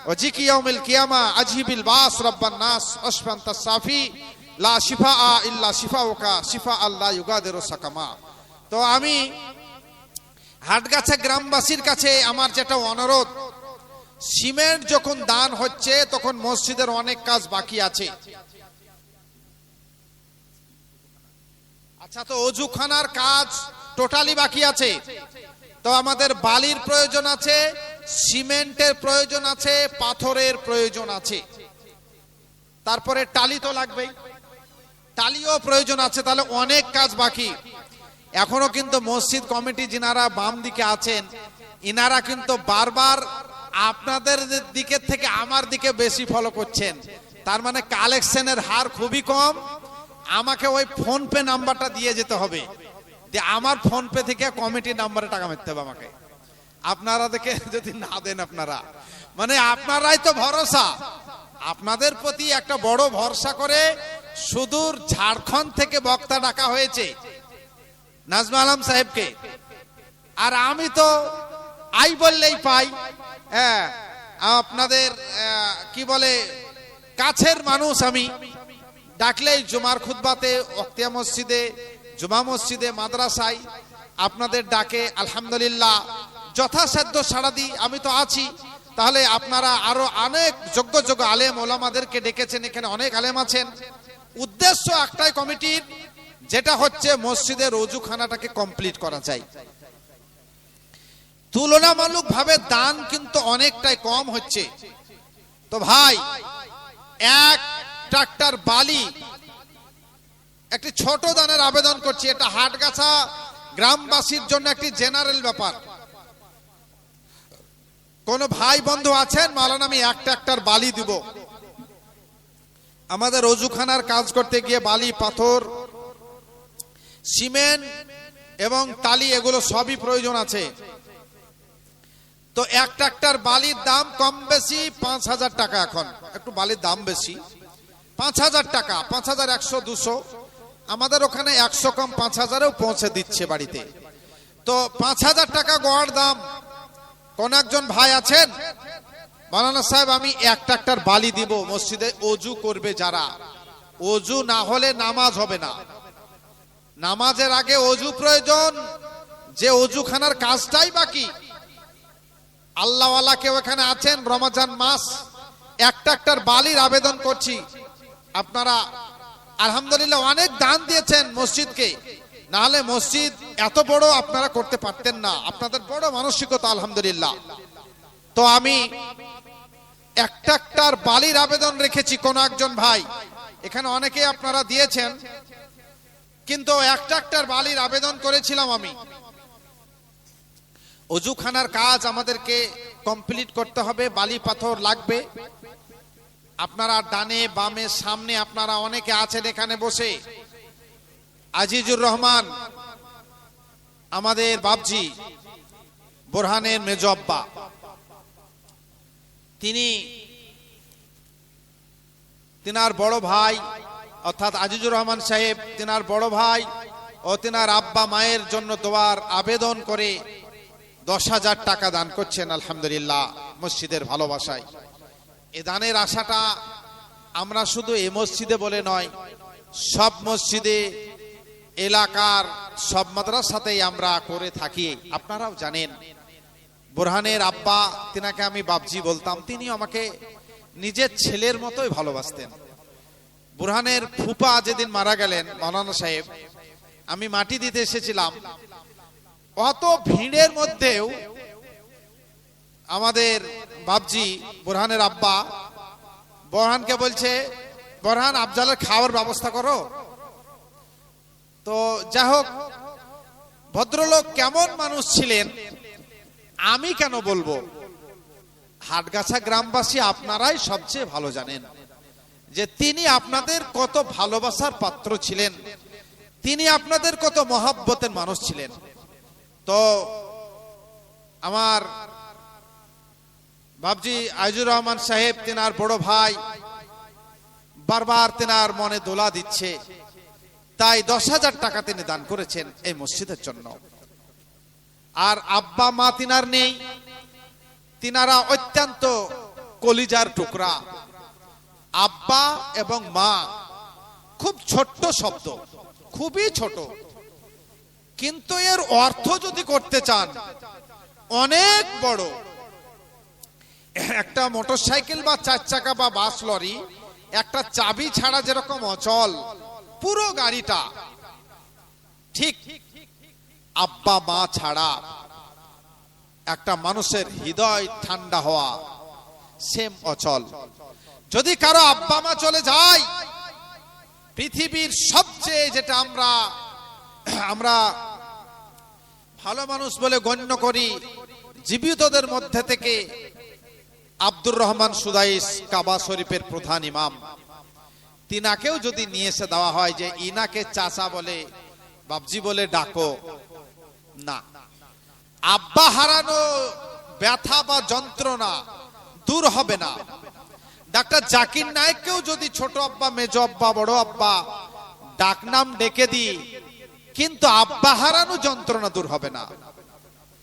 ওয়া জিকি ইয়াউমিল কিয়ামা আজহিবিল বাস রাব্বান নাস আশফা আনতাস সাফি লা শিফাআ ইল্লা শিফাউকা শিফা আল্লাহ ইউগাদিরু সাকামা। তো আমি হাটগাছা গ্রামবাসীর কাছে আমার যেটা অনুরোধ, সিমেন্ট যখন দান হচ্ছে তখন মসজিদের অনেক কাজ বাকি আছে। আচ্ছা, তো অজুখানার কাজ টোটালি বাকি আছে। তো আমাদের বালির প্রয়োজন আছে, সিমেন্টের প্রয়োজন আছে, পাথরের প্রয়োজন আছে, তারপরে টালি তো লাগবেই, টালিও প্রয়োজন আছে। তাহলে অনেক কাজ বাকি এখনো। কিন্তু মসজিদ কমিটি যিনারা বাম দিকে আছেন, ইনারা কিন্তু বারবার আপনাদের দিকের থেকে আমার দিকে বেশি ফলো করছেন। তার মানে কালেকশনের হার খুবই কম। আমাকে ওই ফোন পে নাম্বারটা দিয়ে যেতে হবে, যে আমার ফোন পে থেকে কমিটির নাম্বারে টাকা মারতে হবে আমাকে। আপনারা দেখে যদি না দেন, আপনারা মানে আপনারাই তো ভরসা। আপনাদের প্রতি একটা বড় ভরসা করে সুদূর ঝাড়খণ্ড থেকে বক্তা ডাকা হয়েছে, নাজমা আলম সাহেবকে। আর আমি তো আই বললেই পাই। হ্যাঁ, আপনাদের কি বলে কাছের মানুষ। আমি ডাকলেই জুমার খুতবাতে, ওয়াক্তিয়া মসজিদে, জুমা মসজিদে, মাদ্রাসায় আপনাদের ডাকে আলহামদুলিল্লাহ যথাসাধ্য সাড়া দিই। আমি তো আছি। তাহলে আপনারা আরো অনেক যোগ্য যোগ্য আলেম ওলামাদেরকে ডেকেছেন, এখানে অনেক আলেম আছেন। উদ্দেশ্য একটাই কমিটির, যেটা হচ্ছে মসজিদের ওযুখানাটাকে কমপ্লিট করা যায়। তুলনামূলক ভাবে দান কিন্তু অনেকটাই কম হচ্ছে। তো ভাই, 1 ট্রাক্টর বালি, একটি ছোট দানের আবেদন করছি। এটা হাটগাছা গ্রামবাসীর জন্য একটি জেনারেল ব্যাপার। কোন ভাই বন্ধু আছেন, মাওলানা আমি 1 ট্রাক্টর বালি দিব। আমাদের ওযুখানার কাজ করতে গিয়ে বালি, পাথর, সিমেন্ট এবং টালি এগুলো সবই প্রয়োজন আছে। তো 1 ট্রাক্টর বালির দাম কম বেশি 5,000 টাকা। এখন একটু বালির দাম বেশি, 5,000 টাকা, 5,100, 200। আমাদের ওখানে 100 কম 5,000-এও পৌঁছে দিচ্ছে বাড়িতে। তো 5,000 টাকা গড় দাম। কোন একজন ভাই আছেন, মাওলানা সাহেব আমি 1 ট্রাক্টর বালি দিব, মসজিদে ওযু করবে যারা। ওযু না হলে নামাজ হবে না। নামাজের আগে ওযু প্রয়োজন, যে ওযুখানার কাজটাই বাকি। আল্লাহওয়ালা কেউ এখানে আছেন, রমজান মাস, 1 ট্রাক্টর বালির আবেদন করছি। আপনারা আলহামদুলিল্লাহ অনেক দান দিয়েছেন মসজিদকে, না হলে মসজিদ এত বড় আপনারা করতে পারতেন না। আপনাদের বড় মানসিকতা আলহামদুলিল্লাহ। তো আমি 1 ট্রাক্টর বালির আবেদন রেখেছি। কোন একজন ভাই, এখানে অনেকে আপনারা দিয়েছেন, কিন্তু একটা বালির আবেদন করেছিলাম আমি, অজুখানার কাজ আমাদেরকে কমপ্লিট করতে হবে, বালি পাথর লাগবে। আপনারা ডানে বামে সামনে আপনারা অনেকে আছেন এখানে বসে। আজিজুর রহমান আমাদের বাবজি বোরহানের মেজো আব্বা, তিনার বড় ভাই অর্থাৎ আজিজুর রহমান সাহেব, তিনার বড় ভাই ও তিনার আব্বা মায়ের জন্য দোয়ার আবেদন করে 10,000 টাকা দান করছেন আলহামদুলিল্লাহ মসজিদের ভালোবাসায়। এ দানের আশাটা আমরা শুধু এই মসজিদে বলে নয়, সব মসজিদে, এলাকার সব মাদ্রাসাতেই আমরা করে থাকি। আপনারাও জানেন বোরহানের আব্বা, তিনাকে আমি বাবজি বলতাম, তিনি আমাকে নিজের ছেলের মতোই ভালোবাসতেন। বোরহানের ফুপা যেদিন মারা গেলেন মাওলানা সাহেব, আমি মাটি দিতে এসেছিলাম, অত ভিড়ের মধ্যেও আমাদের বাবজি বোরহানের আব্বা বোরহানকে বলছে, বোরহান আফজালের খাওয়ার ব্যবস্থা করো। তো যাই হোক, ভদ্রলোক কেমন মানুষ ছিলেন আমি কেন বলবো, হাটগাছা গ্রামবাসী আপনারাই সবচেয়ে ভালো জানেন যে তিনি আপনাদের কত ভালোবাসার পাত্র ছিলেন, তিনি আপনাদের কত মহব্বতের মানুষ ছিলেন। তো আমার বাবজি আজিজুর রহমান সাহেব, তিনার বড় ভাই বারবার তিনার মনে দোলা দিচ্ছে, তাই 10,000 টাকা তিনি দান করেছেন এই মসজিদের জন্য। আর আব্বা মা তিনার নেই, তিনারা অত্যন্ত কলিজার টুকরা। আব্বা এবং মা খুব ছোট্ট শব্দ, খুবই ছোট, কিন্তু এর অর্থ যদি করতে চান অনেক বড়। একটা মোটরসাইকেল বা 4 চাকা বা বাস লরি একটা চাবি ছাড়া যেরকম অচল পুরো গাড়িটা, ঠিক আব্বা মা ছাড়া একটা মানুষের হৃদয় ঠান্ডা হওয়া সেম অচল। যদি কারো আব্বা মা চলে যায়, পৃথিবীর সবচেয়ে যেটা আমরা ভালো মানুষ বলে গণ্য করি জীবিতদের মধ্যে থেকে আব্দুর রহমান সুদাইস, কাবা শরীফের প্রধান ইমাম, তিনাকেও যদি নিয়ে এসে দেওয়া হয় যে ইনাকে চাচা বলে বাবজি বলে ডাকো, না, আব্বা হারানো ব্যথা বা যন্ত্রণা দূর হবে না। ডাক্তার জাকির নায়েককেও যদি ছোট আব্বা, মেজো আব্বা, বড় আব্বা ডাকনাম ডেকে দিই, কিন্তু আব্বা হারানো যন্ত্রণা দূর হবে না।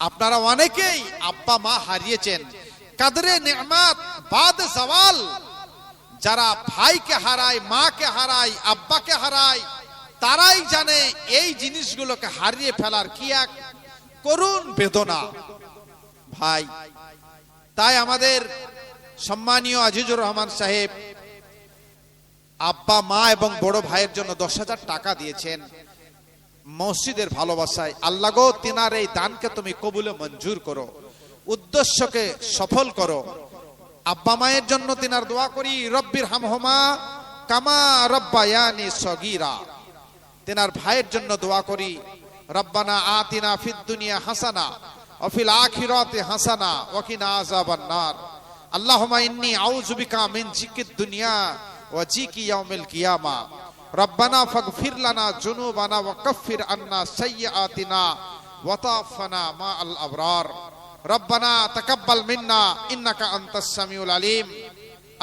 আপনারা অনেকেই আব্বা মা হারিয়েছেন, কাদরে নেমাত বাদ সওয়াল। যারা ভাইকে হারায়, মাকে হারায়, আব্বাকে হারায়, তারাই জানে এই জিনিসগুলোকে হারিয়ে ফেলার কি এক করুণ বেদনা ভাই। তাই আমাদের সম্মানীয় আজিজুর রহমান সাহেব আব্বা মা এবং বড় ভাইয়ের জন্য 10,000 টাকা দিয়েছেন মসজিদের ভালোবাসায়। আল্লাহ গো, তিনার এই দানকে তুমি কবুলে মঞ্জুর করো, উদ্দেশ্যকে সফল করো। আব্বা মায়ের জন্য তিনার দোয়া করি, রব্বির হামহুমা কামা রব্বায়ানি সগীরা। তিনার ভাইয়ের জন্য দোয়া করি, রব্বানা আতিনা ফিদ দুনিয়া হাসানা ওয়া ফিল আখিরাতি হাসানা ওয়া কিনা আযাবান নার। আল্লাহুম্মা ইন্নী আউযু বিকা মিন জিকিদ দুনিয়া ওয়া জিকি ইয়াউমিল কিয়ামা। রব্বানা ফাগফির লানা যুনুবানা ওয়া কাফির আন্না সাইয়্যাতিনা ওয়া তাওফানা মা আল আবরার। রব্বানা তাকাব্বাল মিন্না ইন্নাকা আনতাস সামিউল আলিম।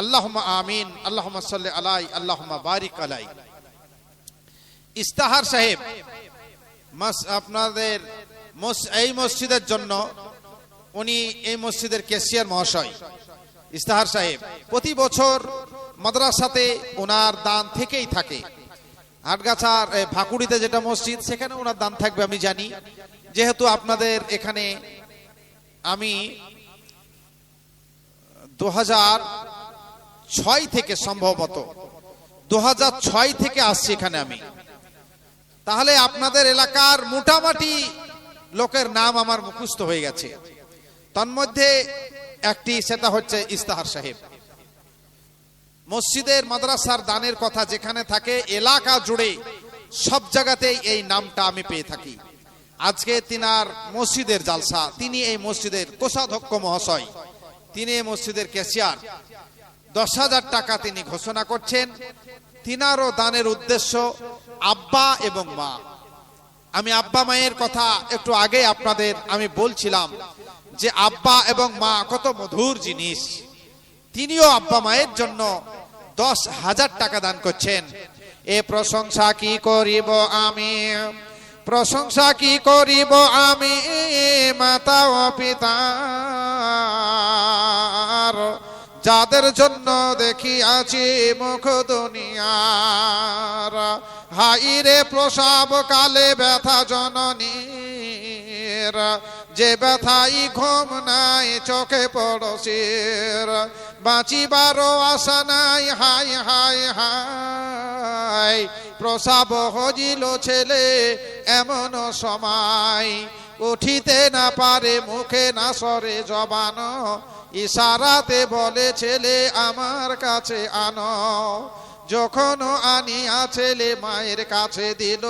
আল্লাহুম্মা আমিন। আল্লাহুম্মা সাল্লি আলাই, আল্লাহুম্মা বারিক আলাই। ইস্তাহার সাহেব আপনাদের এই মসজিদের জন্য, উনি এই মসজিদের ক্যাশিয়ার মহাশয় ইস্তাহার সাহেব, প্রতি বছর মাদ্রাসাতে ওনার দান থেকেই থাকে। হাটগাছার ভাকুড়িতে যেটা মসজিদ, সেখানে ওনার দান থাকবে আমি জানি। যেহেতু আপনাদের এখানে আমি 2006 থেকে, সম্ভবত 2006 থেকে আসছি এখানে আমি, তাহলে আপনাদের এলাকার মোটামুটি লোকের নাম আমার মুখস্থ হয়ে গেছে। তন্মধ্যে একটি, সেটা হচ্ছে ইস্তাহার সাহেব। মসজিদের মাদ্রাসার দানের কথা যেখানে থাকে, এলাকা জুড়ে সব জায়গাতেই এই নামটা আমি পেয়ে থাকি। আজকে তিনার মসজিদের জালসা, তিনি এই মসজিদের কোষাধ্যক্ষ মহাশয়, তিনি এই মসজিদের ক্যাশিয়ার। 10,000 টাকা তিনি ঘোষণা করছেন। তিনারও দানের উদ্দেশ্য আব্বা এবং মা। আমি আব্বা মায়ের কথা একটু আগে আপনাদের আমি বলছিলাম যে আব্বা এবং মা কত মধুর জিনিস। তিনিও আব্বা মায়ের জন্য 10,000 টাকা দান করছেন। এ প্রশংসা কি করিব আমি, প্রশংসা কি করিব আমি মাতা ও পিতার, যাদের জন্য দেখিয়াছি মুখ দুনিয়ার। হাইরে প্রসব কালে ব্যথা জননীর, যে ব্যথাই ঘুম নাই চোখে পড়শির। বাঁচিবারও আশা নাই হাই হাই হাই, প্রসব হজিল ছেলে এমন সময়। উঠিতে না পারে মুখে না সরে জবান, ইশারাতে বলে ছেলে আমার কাছে আনো। যখন আনিয়া ছেলে মায়ের কাছে দিল,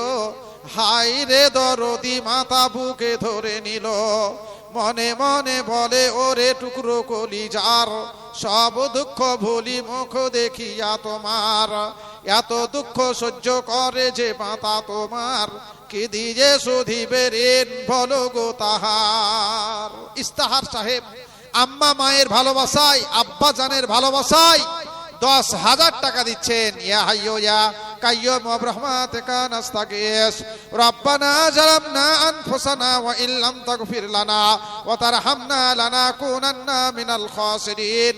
হাই রে দরদি মাথা বুকে ধরে নিল। মনে মনে বলে ওরে টুকরো কলিজার, সব দুঃখ ভুলি মুখ দেখিয়া তোমার। এত দুঃখ সহ্য করে যে মাতা তোমার, কি দিয়ে শুধিবে ঋণ বলো গো তাহার। ইস্তাহার সাহেব আম্মা মায়ের ভালোবাসায়, আব্বা জানের ভালোবাসায় 10,000 টাকা দিচ্ছেন। ইয়া হাইয়্যু ইয়া কাইয়্যুম বিরহমাতিকা নাস্তাগীস, রব্বানা যালামনা আনফুসানা ওয়া ইল্লাম তাগফির লানা ওয়া তারহামনা লানাকুনান্না মিনাল খাসিরিন।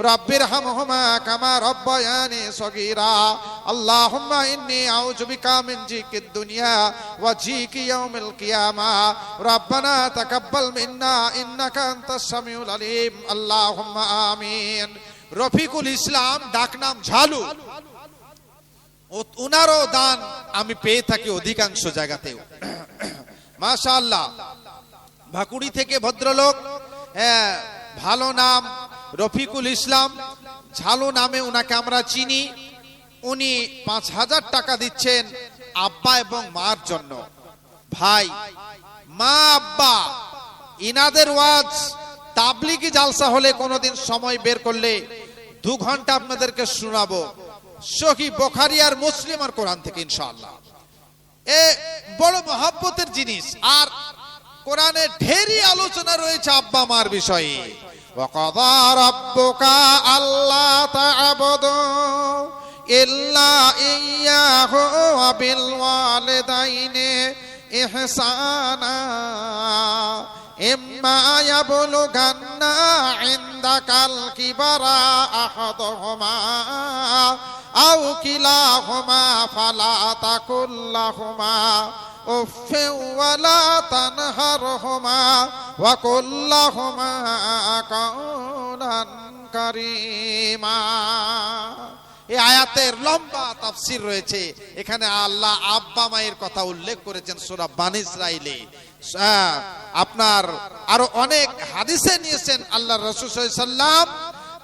রব্বিরহামহুমা কামা রব্বায়ানি সগীরা। আল্লাহুম্মা ইন্নী আউযু বিকা মিন জিকিদ দুনিয়া ওয়া জিকি ইয়াউমিল কিয়ামা। রব্বানা তাকাব্বাল মিন্না ইন্নাকা আনতাস সামিউল আলিম। আল্লাহুম্মা আমিন। রফিকুল ইসলাম ডাকনাম ঝালু, উনারও দান আমি পেয়ে থাকি অধিকাংশ জায়গাতেও। মাশাআল্লাহ, ভাকুড়ি থেকে ভদ্রলোক, ভালো নাম রফিকুল ইসলাম ঝালু নামে উনাকে আমরা চিনি। উনি 5,000 টাকা দিচ্ছেন আব্বা এবং মার জন্য। ভাই, মা আব্বা ইনাদের ওয়াজ তাবলিগি জালসা হলে কোনোদিন সময় বের করলে 2 ঘন্টা আপনাদেরকে শোনাবো, সহি বুখারী আর মুসলিম আর কোরআন থেকে ইনশাআল্লাহ। এ বড় মহব্বতের জিনিস। আর কোরআনে ঢেরি আলোচনা রয়েছে আব্বা মার বিষয়ে। ওয়াকাযা রাব্বুকা আল্লা তা'বুদু ইল্লা ইয়্যাহু ওয়া বিল ওয়ালিদাইনি ইহসানা ইম্মা ইয়াবলুগান্না ইনদাকাল কিবারা আহাদুহুমা আও কিলাহুমা ফালা তাকুল লাহুমা উফফিন ওয়ালা তানহারহুমা ওয়া কুল লাহুমা কাওলান কারীমা। এই আয়াতের লম্বা তাফসীর রয়েছে। এখানে আল্লাহ আব্বা মায়ের কথা উল্লেখ করেছেন সূরা বানী ইসরাঈলে। আপনার আরো অনেক হাদিসে নিয়েছেন আল্লাহ রাসূল সাল্লাল্লাহু আলাইহি সাল্লাম।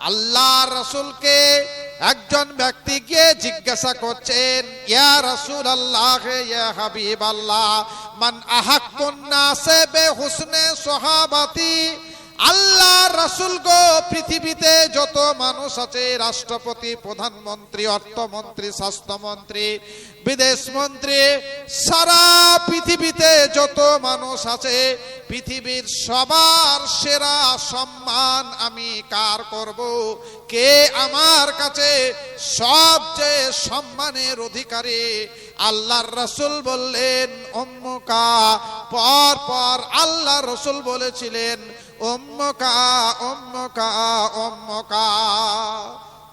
আল্লাহ রাসূলকে একজন ব্যক্তি গিয়ে জিজ্ঞাসা করছেন, ইয়া রাসূলুল্লাহ ইয়া হাবিবাল্লাহ, মান আহাক্কুন নাসে বিহুসনে সাহাবাতি। আল্লাহ রাসূল গো, পৃথিবীতে যত মানুষ আছে, রাষ্ট্রপতি, প্রধানমন্ত্রী, অর্থমন্ত্রী, স্বাস্থ্যমন্ত্রী, বিদেশ মন্ত্রী, সারা পৃথিবীতে যত মানুষ আছে, পৃথিবীর সবার সেরা সম্মান আমি কার করব? কে আমার কাছে সবচেয়ে সম্মানের অধিকারী? আল্লাহর রাসূল বললেন উম্মুকা। পর পর আল্লাহ রাসূল বলেছিলেন উম্মুকা উম্মুকা উম্মুকা।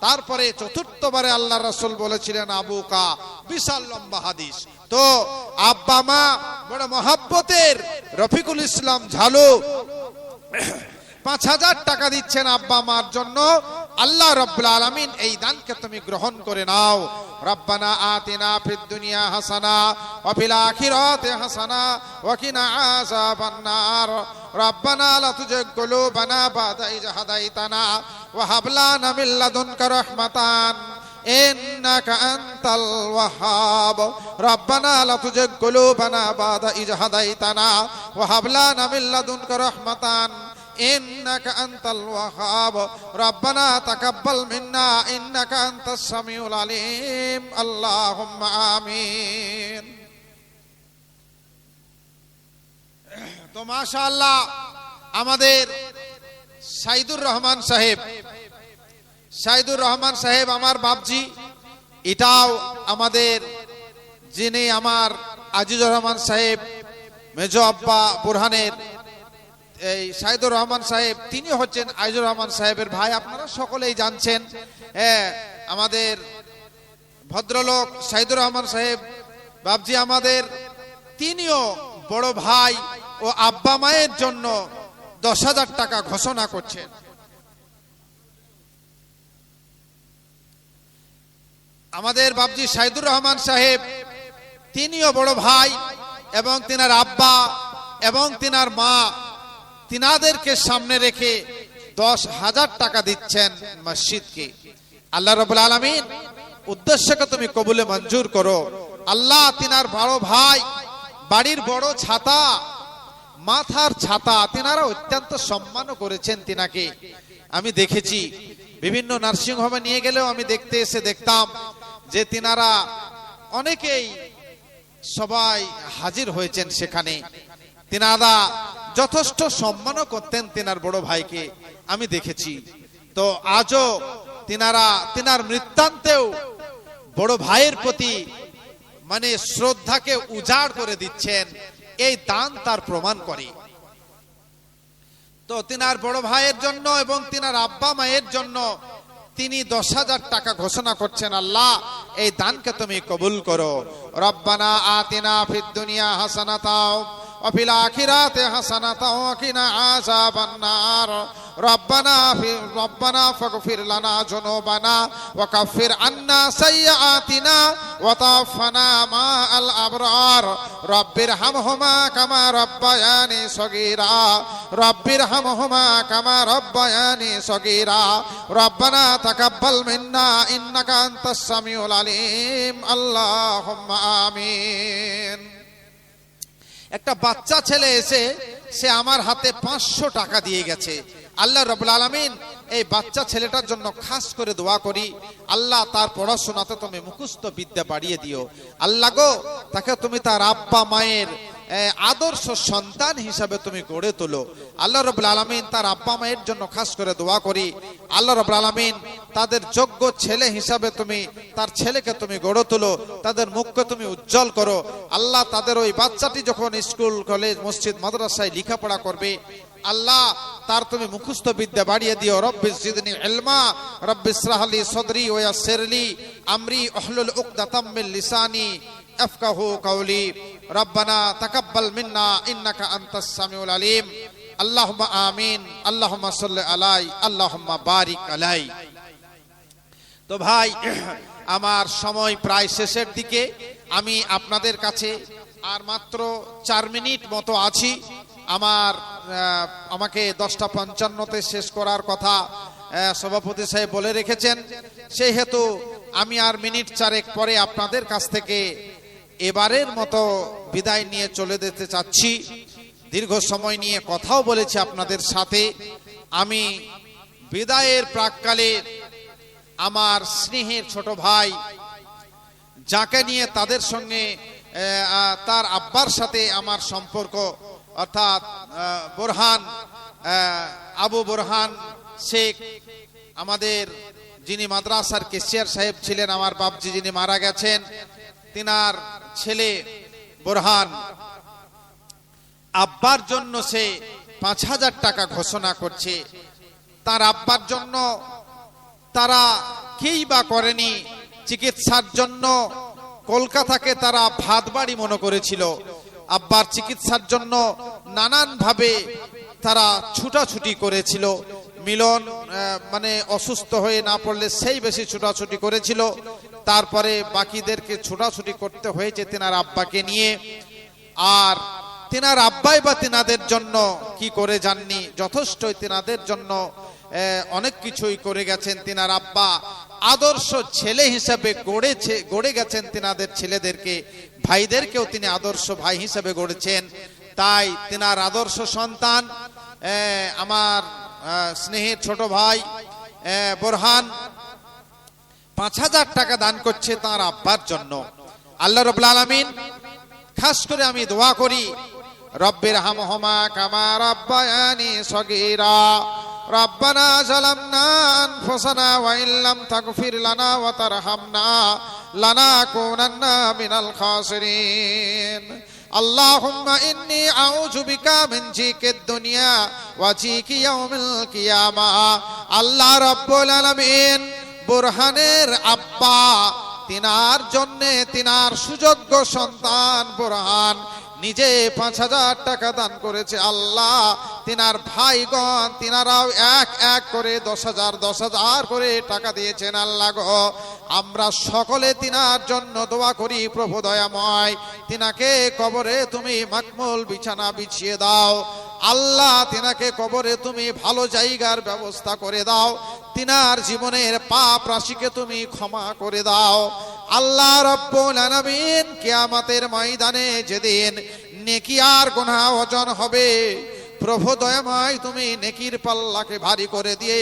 তারপরে চতুর্থবারে আল্লাহ রাসূল বলেছিলেন আবুকা। বিশাল লম্বা হাদিস। তো আব্বা মা বড় মহব্বতের। রফিকুল ইসলাম ঝালু 5,000 টাকা দিচ্ছেন আব্বা মার জন্য। আল্লাহ রাব্বুল আলামিন এই দানকে তুমি গ্রহণ করে নাও। রব্বানা আতিনা ফিদ দুনিয়া হাসানা ওয়া ফিল আখিরাতি হাসানা ওয়া কিনা আযাবান নার। রব্বানা লা তুযিগ কুলুবানা বা'দা ইয হাদাইতানা ওয়া হাব লানা মিন লাদুনকা রাহমাতান إنك أنت الوهاب ربنا لا تزغ قلوبنا بعد إذ هديتنا وهب لنا من لدنك رحمة إنك أنت الوهاب ربنا تقبل منا إنك أنت السميع العليم اللهم آمين। তো মাশাআল্লাহ আমাদের সাইদুর রহমান সাহেব আমার বাপজি, এটাও আমাদের যিনি আমার আজিজুর রহমান সাহেব মেজো আব্বা বুরহানের এই সাইদুর রহমান সাহেব, তিনি হচ্ছেন আজিজুর রহমান সাহেবের ভাই। আপনারা সকলেই জানছেন, আমাদের ভদ্রলোক সাইদুর রহমান সাহেব বাপজি আমাদের, তিনিও বড় ভাই ও আব্বা মায়ের জন্য 10,000 টাকা ঘোষণা করছেন। আমাদের বাপজি সাইদুর রহমান সাহেব, তিনিও বড় ভাই এবং তিনার আব্বা এবং তিনার মা, তিনাদেরকে সামনে রেখে 10,000 টাকা দিচ্ছেন মসজিদকে। আল্লাহ রাব্বুল আলামিন উদ্দেশ্যকে তুমি কবুলে মঞ্জুর করো। আল্লাহ তিনার বড় ভাই, বাড়ির বড় ছাতা, মাথার ছাতা, তিনারা অত্যন্ত সম্মান করেছেন তিনাকে। আমি দেখেছি বিভিন্ন নার্সিং হোমে নিয়ে গেলেও আমি দেখতাম যে তিনারা অনেকেই সবাই হাজির হয়েছেন সেখানে। তিনারা যথেষ্ট সম্মানও করতেন তিনার বড় ভাইকে, আমি দেখেছি। তো আজও তিনার মৃত্যুতেও বড় ভাইয়ের প্রতি মানে শ্রদ্ধাকে উজাড় করে দিচ্ছেন, এই দান তার প্রমাণ করে। তো তিনার বড় ভাইয়ের জন্য এবং তিনার আব্বা মায়ের জন্য তিনি 10,000 টাকা ঘোষণা করছেন। আল্লাহ এই দানকে তুমি কবুল করো। রব্বানা আতিনা ফিদ দুনিয়া হাসানাতাও ওয়া ফিল আখিরাতি হাসানাতাও ওয়া কিনা আযাবান নার। রব্বানা ফাগফির লানা যুনুবানা ওয়া কাফির আন্না সাইয়্যাতিনা ওয়া তাওফানা মা'আল আবরার। রব্বিরহামহুমা কামা রাব্বায়ানি সগীরা। রব্বিরহামহুমা কামা রাব্বায়ানি সগীরা। রব্বানা তাকাব্বাল মিন্না ইন্নাকা আনতাস সামিউল আলিম আল্লাহুম্মা আমিন। একটা বাচ্চা ছেলে এসে সে আমার হাতে 500 টাকা দিয়ে গেছে। আল্লাহ রাব্বুল আলামিন এই বাচ্চা ছেলেটার জন্য খাস করে দোয়া করি, আল্লাহ তার পড়াশোনাতে তুমি মুখস্থ বিদ্যা বাড়িয়ে দিও। আল্লাহ গো, তাকে তুমি তার আব্বা মায়ের আদর্শ সন্তান হিসাবে তুমি গড়ে তোলো। আল্লাহ রাব্বুল আলামিন তার আব্বা মায়ের জন্য খাস করে দোয়া করি, আল্লাহ রাব্বুল আলামিন তাদের যোগ্য ছেলে হিসাবে তুমি তার ছেলেকে তুমি গড়ে তোলো, তাদের মুখকে তুমি উজ্জ্বল করো। আল্লাহ তাদের ওই বাচ্চাটি যখন স্কুল কলেজ মসজিদ মাদ্রাসায় লেখাপড়া করবে, আল্লাহ তার তুমি মুখস্থ বিদ্যা বাড়িয়ে দিও। রব্বিস জিদনি ইলমা রব্বিস ইশরাহলি সদরি ওয়া ইয়াসসিরলি আমরি ওয়াহলুল উকদাতাম মিন লিসানি আফকাহু কাওলি। রব্বানা তাকাব্বাল মিন্না ইন্নাকা আনতাস সামিউল আলিম আল্লাহুম্মা আমিন। আল্লাহুম্মা সাল্লি আলাই আল্লাহুম্মা বারিক আলাই। তো ভাই আমার সময় প্রায় শেষের দিকে, আমি আপনাদের কাছে আর মাত্র 4 মিনিট মতো আছি। আমাকে 10:55 শেষ করার কথা সভাপতি সাহেব বলে রেখেছেন, সেই হেতু আমি আর মিনিট 4 পরে আপনাদের কাছ থেকে এবারের মতো বিদায় নিয়ে চলে যেতে চাচ্ছি। দীর্ঘ সময় নিয়ে কথাও বলেছি আপনাদের সাথে। আমি বিদায়ের প্রাককালে আমার স্নেহের ছোট ভাই যাকে নিয়ে তাদের সঙ্গে তার আব্বার সাথে আমার সম্পর্ক, অর্থাৎ বোরহান আবু বোরহান শেখ, আমাদের যিনি মাদ্রাসার কেশিয়ার সাহেব ছিলেন, আমার বাপজি যিনি মারা গেছেন, তিনার ছেলে বোরহান আব্বার জন্য সে 5,000 টাকা ঘোষণা করছে। তার আব্বার জন্য তারা কেই বা করেনি, চিকিৎসার জন্য কলকাতাকে তারা ভাত বাড়ি মনে করেছিল। আব্বার চিকিৎসার জন্য নানান ভাবে তারা ছুটাছুটি করেছিল। মিলন মানে অসুস্থ হয়ে না পড়লে সেই বেশি ছুটাছুটি করেছিল। তারপরে বাকিদেরকে ছুটাছুটি করতে হয়েছে তেনার আব্বাকে নিয়ে। আর তেনার আব্বাই বা তেনাদের জন্য কি করে যাননি, যথেষ্টই তেনাদের জন্য অনেক কিছুই করে গেছেন তেনার আব্বা। আদর্শ ছেলে হিসেবে গড়ে গেছেন তিনাদের ছেলেদেরকে, ভাইদেরকেও তিনি আদর্শ ভাই হিসেবে গড়েছেন। তাই তিনার আদর্শ সন্তান আমার স্নেহের ছোট ভাই বোরহান 5,000 টাকা দান করছে তার আব্বার জন্য। আল্লাহ রাব্বুল আলামিন খাস করে আমি দোয়া করি, রব্বির হামহুমা কামা রাব্বায়ানি সগীরা, রব্বানা যালামনা আনফুসানা ওয়া ইল্লাম তাগফির লানা ওয়া তারহামনা লানাকুনান্না মিনাল খাসিরিন। আল্লাহুম্মা ইন্নী আউযু বিকা মিন জিকিদ দুনিয়া ওয়া জিকি ইয়াউমিল কিয়ামা। আল্লাহ রাব্বুল আলামিন বোরহানের আব্বা, তিনার জন্যে তিনার সুযোগ্য সন্তান বোরহান নিজে 5,000 টাকা দান করেছে। আল্লাহ তিনার ভাইগণ তিনারাও এক এক করে 10,000 করে টাকা দিয়েছেন। আল্লাহ গো, আমরা সকলে তিনার জন্য দোয়া করি, প্রভু দয়াময় তিনাকে কবরে তুমি মাকমুল বিছানা বিছিয়ে দাও। আল্লাহ তিনাকে কবরে তুমি ভালো জায়গার ব্যবস্থা করে দাও, তিনার জীবনের পাপ রাশিকে তুমি ক্ষমা করে দাও। আল্লাহ রাব্বুল আলামিন কিয়ামতের ময়দানে যেদিন নেকি আর গুনাহ ওজন হবে, প্রভু দয়াময় তুমি নেকির পাল্লাকে ভারী করে দিয়ে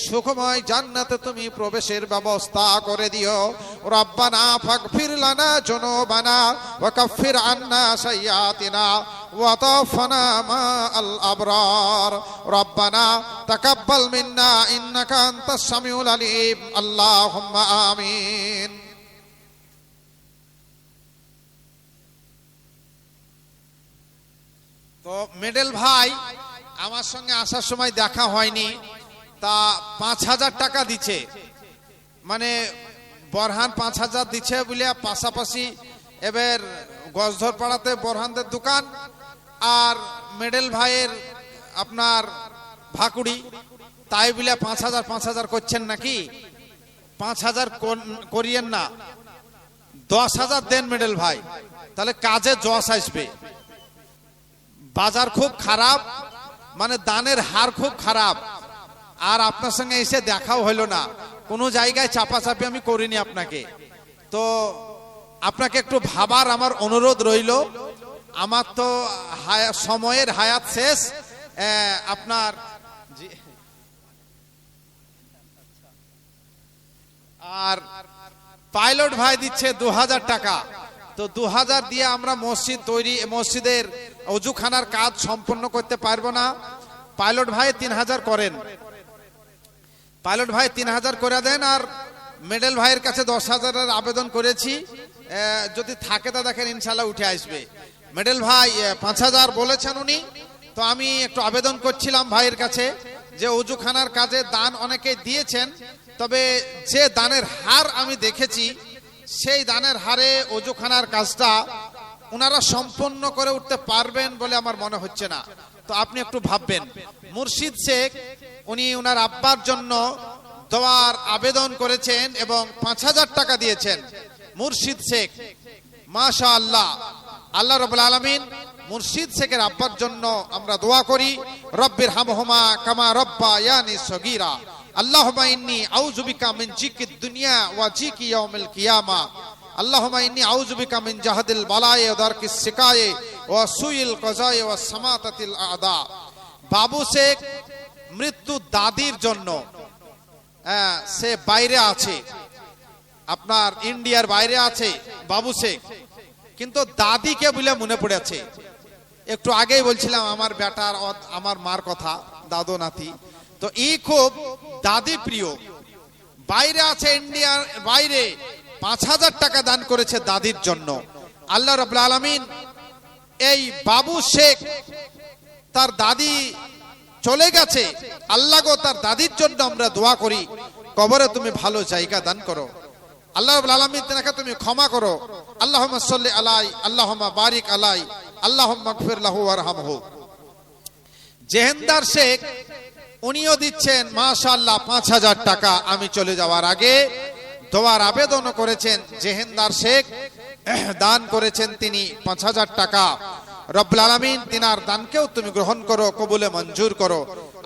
সুখময় জান্নাতে তুমি প্রবেশের ব্যবস্থা করে দিও। রব্বানা ফাগফির লানা যুনুবানা ওয়া কাফির আন্না সাইয়্যাতিনা ওয়া তাওফানা মা আল আবরার। রব্বানা তাকাব্বাল মিন্না ইন্নাকা আনতাস সামিউল আলিম। আল্লাহুম্মা আমিন। তো মেডেল ভাই আমার সঙ্গে আসার সময় দেখা হয়নি, তা 5,000 টাকা দিচ্ছে, মানে বোরহান 5,000 দিচ্ছে বলে পাশাপাশি এবার গজধর পাড়াতে বোরহানদের দোকান আর মেডেল ভাইয়ের আপনার ভাকুড়ি, তাই বলে 5,000 করছেন নাকি? 5,000 করিয়েন না, 10,000 দেন মেডেল ভাই, তাহলে কাজে জশ আসবে। বাজার খুব খারাপ, মানে দানের হার খুব খারাপ, আর আপনার সঙ্গে এসে দেখাও হইল না, কোনো জায়গায় চাপাচাপি আমি করিনি আপনাকে। তো আপনাকে একটু ভাবার আমার অনুরোধ রইল, আমার তো সময়ের হায়াত শেষ। আপনার আর পাইলট ভাই দিচ্ছে 2,000 টাকা। তো 2,000 দিয়ে আমরা মসজিদের অজুখানার কাজ সম্পন্ন করতে পারবো না। পাইলট ভাই 3,000 করেন, পাইলট ভাই 3,000 করে দেন। আর মেডেল ভাইয়ের কাছে 10,000 আবেদন করেছি, যদি থাকে তা দেখেন ইনশাল্লাহ উঠে আসবে। মেডেল ভাই 5,000 বলেছেন উনি, তো আমি একটু আবেদন করছিলাম ভাইয়ের কাছে যে অজুখানার কাজে দান অনেকে দিয়েছেন, তবে যে দানের হার আমি দেখেছি সেই দানের হারে অজুখানার কাজটা ওনারা সম্পন্ন করে উঠতে পারবেন বলে আমার মনে হচ্ছে না। তো আপনি একটু ভাববেন। মুর্শিদ শেখ উনি ওনার আব্বার জন্য দোয়ার আবেদন করেছেন এবং 5,000 টাকা দিয়েছেন। মুর্শিদ শেখ মাশাআল্লাহ, আল্লাহ রাব্বুল আলামিন মুর্শিদ শেখের আব্বার জন্য আমরা দোয়া করি, রব্বির হামহুমা কামা রাব্বায়ানি সগীরা। আল্লাহুম্মা ইন্নী আউযু বিকা মিন জিকিদ দুনিয়া ওয়া জিকি ইয়াউমিল কিয়ামা। আল্লাহুম্মা ইন্নী আউযু বিকা মিন জাহদিল বালায়ে ওয়া দারকিস সিকায়ে ওয়া সুইল কাযায়ে ওয়া সামাতাতিল আদা। বাবু শেখ মৃত্যু দাদির জন্য সে বাইরে আছে, আপনার ইন্ডিয়ার বাইরে আছে বাবু শেখ, কিন্তু দাদিকে বলে মনে পড়েছে। একটু আগেই বলছিলাম আমার বেটার আমার মার কথা, দাদু নাতি, তো এই খুব দাদি প্রিয়, বাইরে আছে ইন্ডিয়ার বাইরে, 5,000 টাকা দান করেছে দাদির জন্য। আল্লাহ রাব্বুল আলামিন এই বাবু শেখ তার দাদি চলে গেছে, আল্লাহ গো তার দাদির জন্য আমরা দোয়া করি, কবরে তুমি ভালো জায়গা দান করো। আল্লাহ রাব্বুল আলামিন তাকে তুমি ক্ষমা করো। আল্লাহুম্মা সাল্লি আলাই, আল্লাহুম্মা বারিক আলাই, আল্লাহুম্মা গফির লাহু ওয়ারহামহু। জেহেন্দার শেখ উনিও দিচ্ছেন মাশাআল্লাহ 5,000 টাকা। আমি চলে যাওয়ার আগে দোয়ার আবেদন করেছেন জেহেন্দার শেখ, দান করেছেন তিনি 5,000 টাকা। রব্বুল আলামিন তিনার দানকেও তুমি গ্রহণ করো, কবুলে মঞ্জুর করো।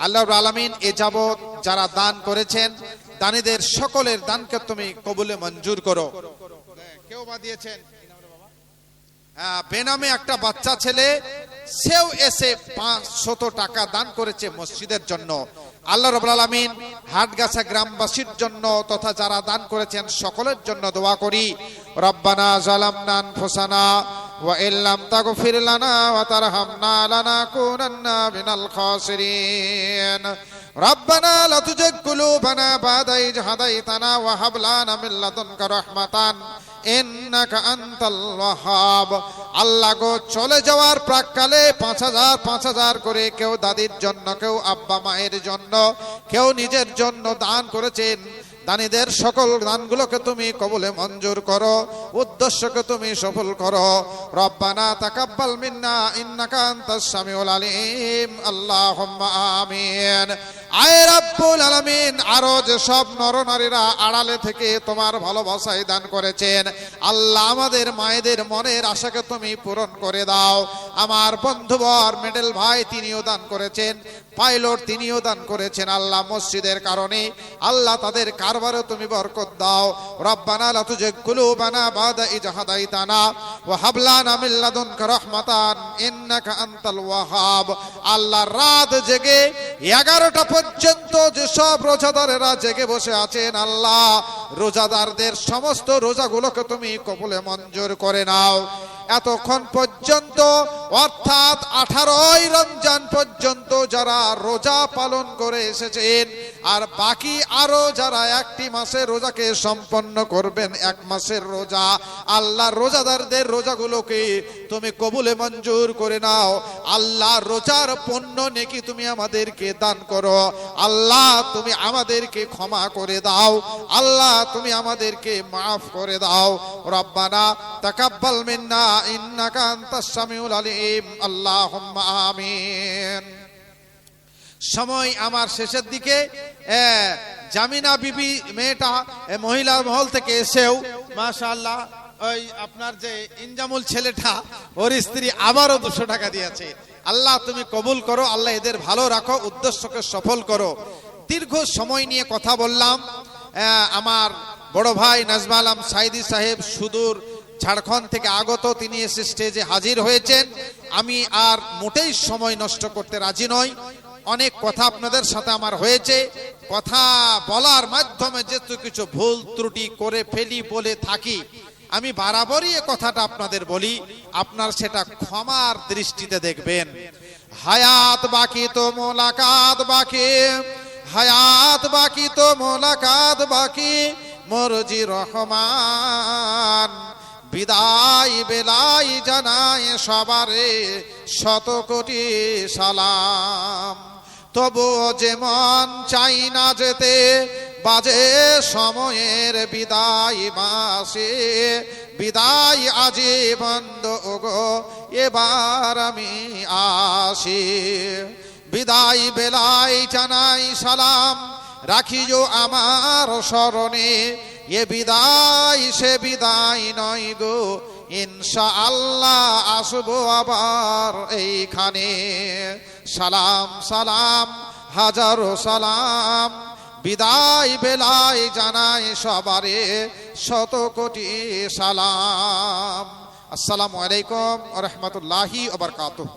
আল্লাহ রাব্বুল আলামিন এ যাবত যারা দান করেছেন, দানীদের সকলের দানকে তুমি কবুলে মঞ্জুর করো। কেউ বা দিয়েছেন বেনামে একটা বাচ্চা ছেলে, সেও এসে 500 টাকা দান করেছে মসজিদের জন্য। আল্লাহ রাব্বুল আলামিন হাটগাছা গ্রামবাসীর জন্য তথা যারা দান করেছেন সকলের জন্য দোয়া করি। রব্বানা জালামনা আনফুসানা ওয়া ইল্লাম তাগফির লানা ওয়া তারহামনা লানাকুনান্না মিনাল খাসিরিন। রব্বানা লা তুজিগ কুলুবানা বা'দা ইয হাদাইতানা ওয়া হাব লানা মিন লাদুনকা রাহমাতান ইন্নাকা আনতাল ওয়াহ্হাব। আল্লাহ গো, চলে যাওয়ার প্রাক্কালে 5000 করে কেউ দাদির জন্য, কেউ আব্বা মায়ের জন্য, কেউ নিজের জন্য দান করেছেন। দানীদের সকল দানগুলোকে তুমি কবুলে মঞ্জুর করো, উদ্দেশ্যকে তুমি সফল করো। রব্বানা তাকাব্বাল মিন্না ইন্নাকা আনতাস সামিউল আলিম। আল্লাহুম্মা আমিন। আয় রাব্বুল আলামিন, আরো যে সব নরনারীরা আড়ালে থেকে তোমার ভালোবাসায় দান করেছেন, আল্লাহ আমাদের মায়েদের মনের আশাকে তুমি পূরণ করে দাও। আমার বন্ধুবর মেডেল ভাই, তিনিও দান করেছেন, পাইলট তিনিও দান করেছেন। আল্লাহ মসজিদের কারণে আল্লাহ তাদের কারবারে তুমি বরকত দাও। রব্বানা লা তুজিগ কুলুবানা বা'দা ইয হাদাইতানা ওয়া হাব লানা মিন লাদুনকা রাহমাতান ইন্নাকা আনতাল ওয়াহ্হাব। আল্লাহ রাত জেগে 11টা পর্যন্ত যেসব রোজাদারেরা জেগে বসে আছেন, আল্লাহ রোজাদারদের সমস্ত রোজাগুলোকে তুমি কবুলে মঞ্জুর করে নাও। এতক্ষণ পর্যন্ত অর্থাৎ 18ই রমজান পর্যন্ত যারা রোজা পালন করে এসেছেন, আর বাকি আরো যারা একটি মাসের রোজাকে সম্পন্ন করবেন, 1 মাসের রোজা, আল্লাহ রোজাদারদের রোজাগুলোকে তুমি কবুলে মঞ্জুর করে নাও। আল্লাহ রোজার পুণ্য নেকি তুমি আমাদেরকে দান করো। আল্লাহ তুমি আমাদেরকে ক্ষমা করে দাও। আল্লাহ তুমি আমাদেরকে মাফ করে দাও। রব্বানা তাকাব্বাল মিন্না ইন্নাকা আনতাস সামিউল আলিম। আল্লাহুম্মা আমিন। সময় আমার শেষের দিকে। জামিনা বিবি মেয়েটা মহিলা মহল থেকে এসেও মাশাআল্লাহ, ওই আপনার যে ইনজামুল ছেলেটা, ওর স্ত্রী আবারও 200 টাকা দিয়েছে। আল্লাহ তুমি কবুল করো, আল্লাহ এদের ভালো রাখো, উদ্দেশ্যকে সফল করো। দীর্ঘ সময় নিয়ে কথা বললাম। আমার বড় ভাই নাজমা আলম সাইদি সাহেব সুদূর ঝাড়খণ্ড থেকে আগত, তিনি এসে স্টেজে হাজির হয়েছেন। আমি আর মোটেই সময় নষ্ট করতে রাজি নই। অনেক কথা আপনাদের সাথে আমার হয়েছে, কথা বলার মাধ্যমে যেহেতু কিছু ভুল ত্রুটি করে ফেলি বলে থাকি, আমি বারবারই এ কথাটা আপনাদের বলি, আপনার সেটা ক্ষমার দৃষ্টিতে দেখবেন। হায়াত বাকি তো মোলাকাত বাকি, হায়াত বাকি তো মোলাকাত বাকি, মরজি রহমান। বিদায় বেলাই জানায় সবারে 100 কোটি সালাম। তবুও যেমন চাই না যেতে বাজে সময়ের বিদায় মাসে, বিদায় আজি বন্ধ ওগো এবার আমি আসি। বিদায় বেলাই জানাই সালাম, রাখিও আমার স্মরণে, এ বিদায় সে বিদায় নয় গো, ইনশাআল্লাহ আসবো আবার এইখানে। সালাম সালাম হাজারো সালাম, বিদায় বেলায় জানাই সবারে 100 কোটি সালাম। আসসালামু আলাইকুম ওয়া রাহমাতুল্লাহি ওয়া বারাকাতুহু।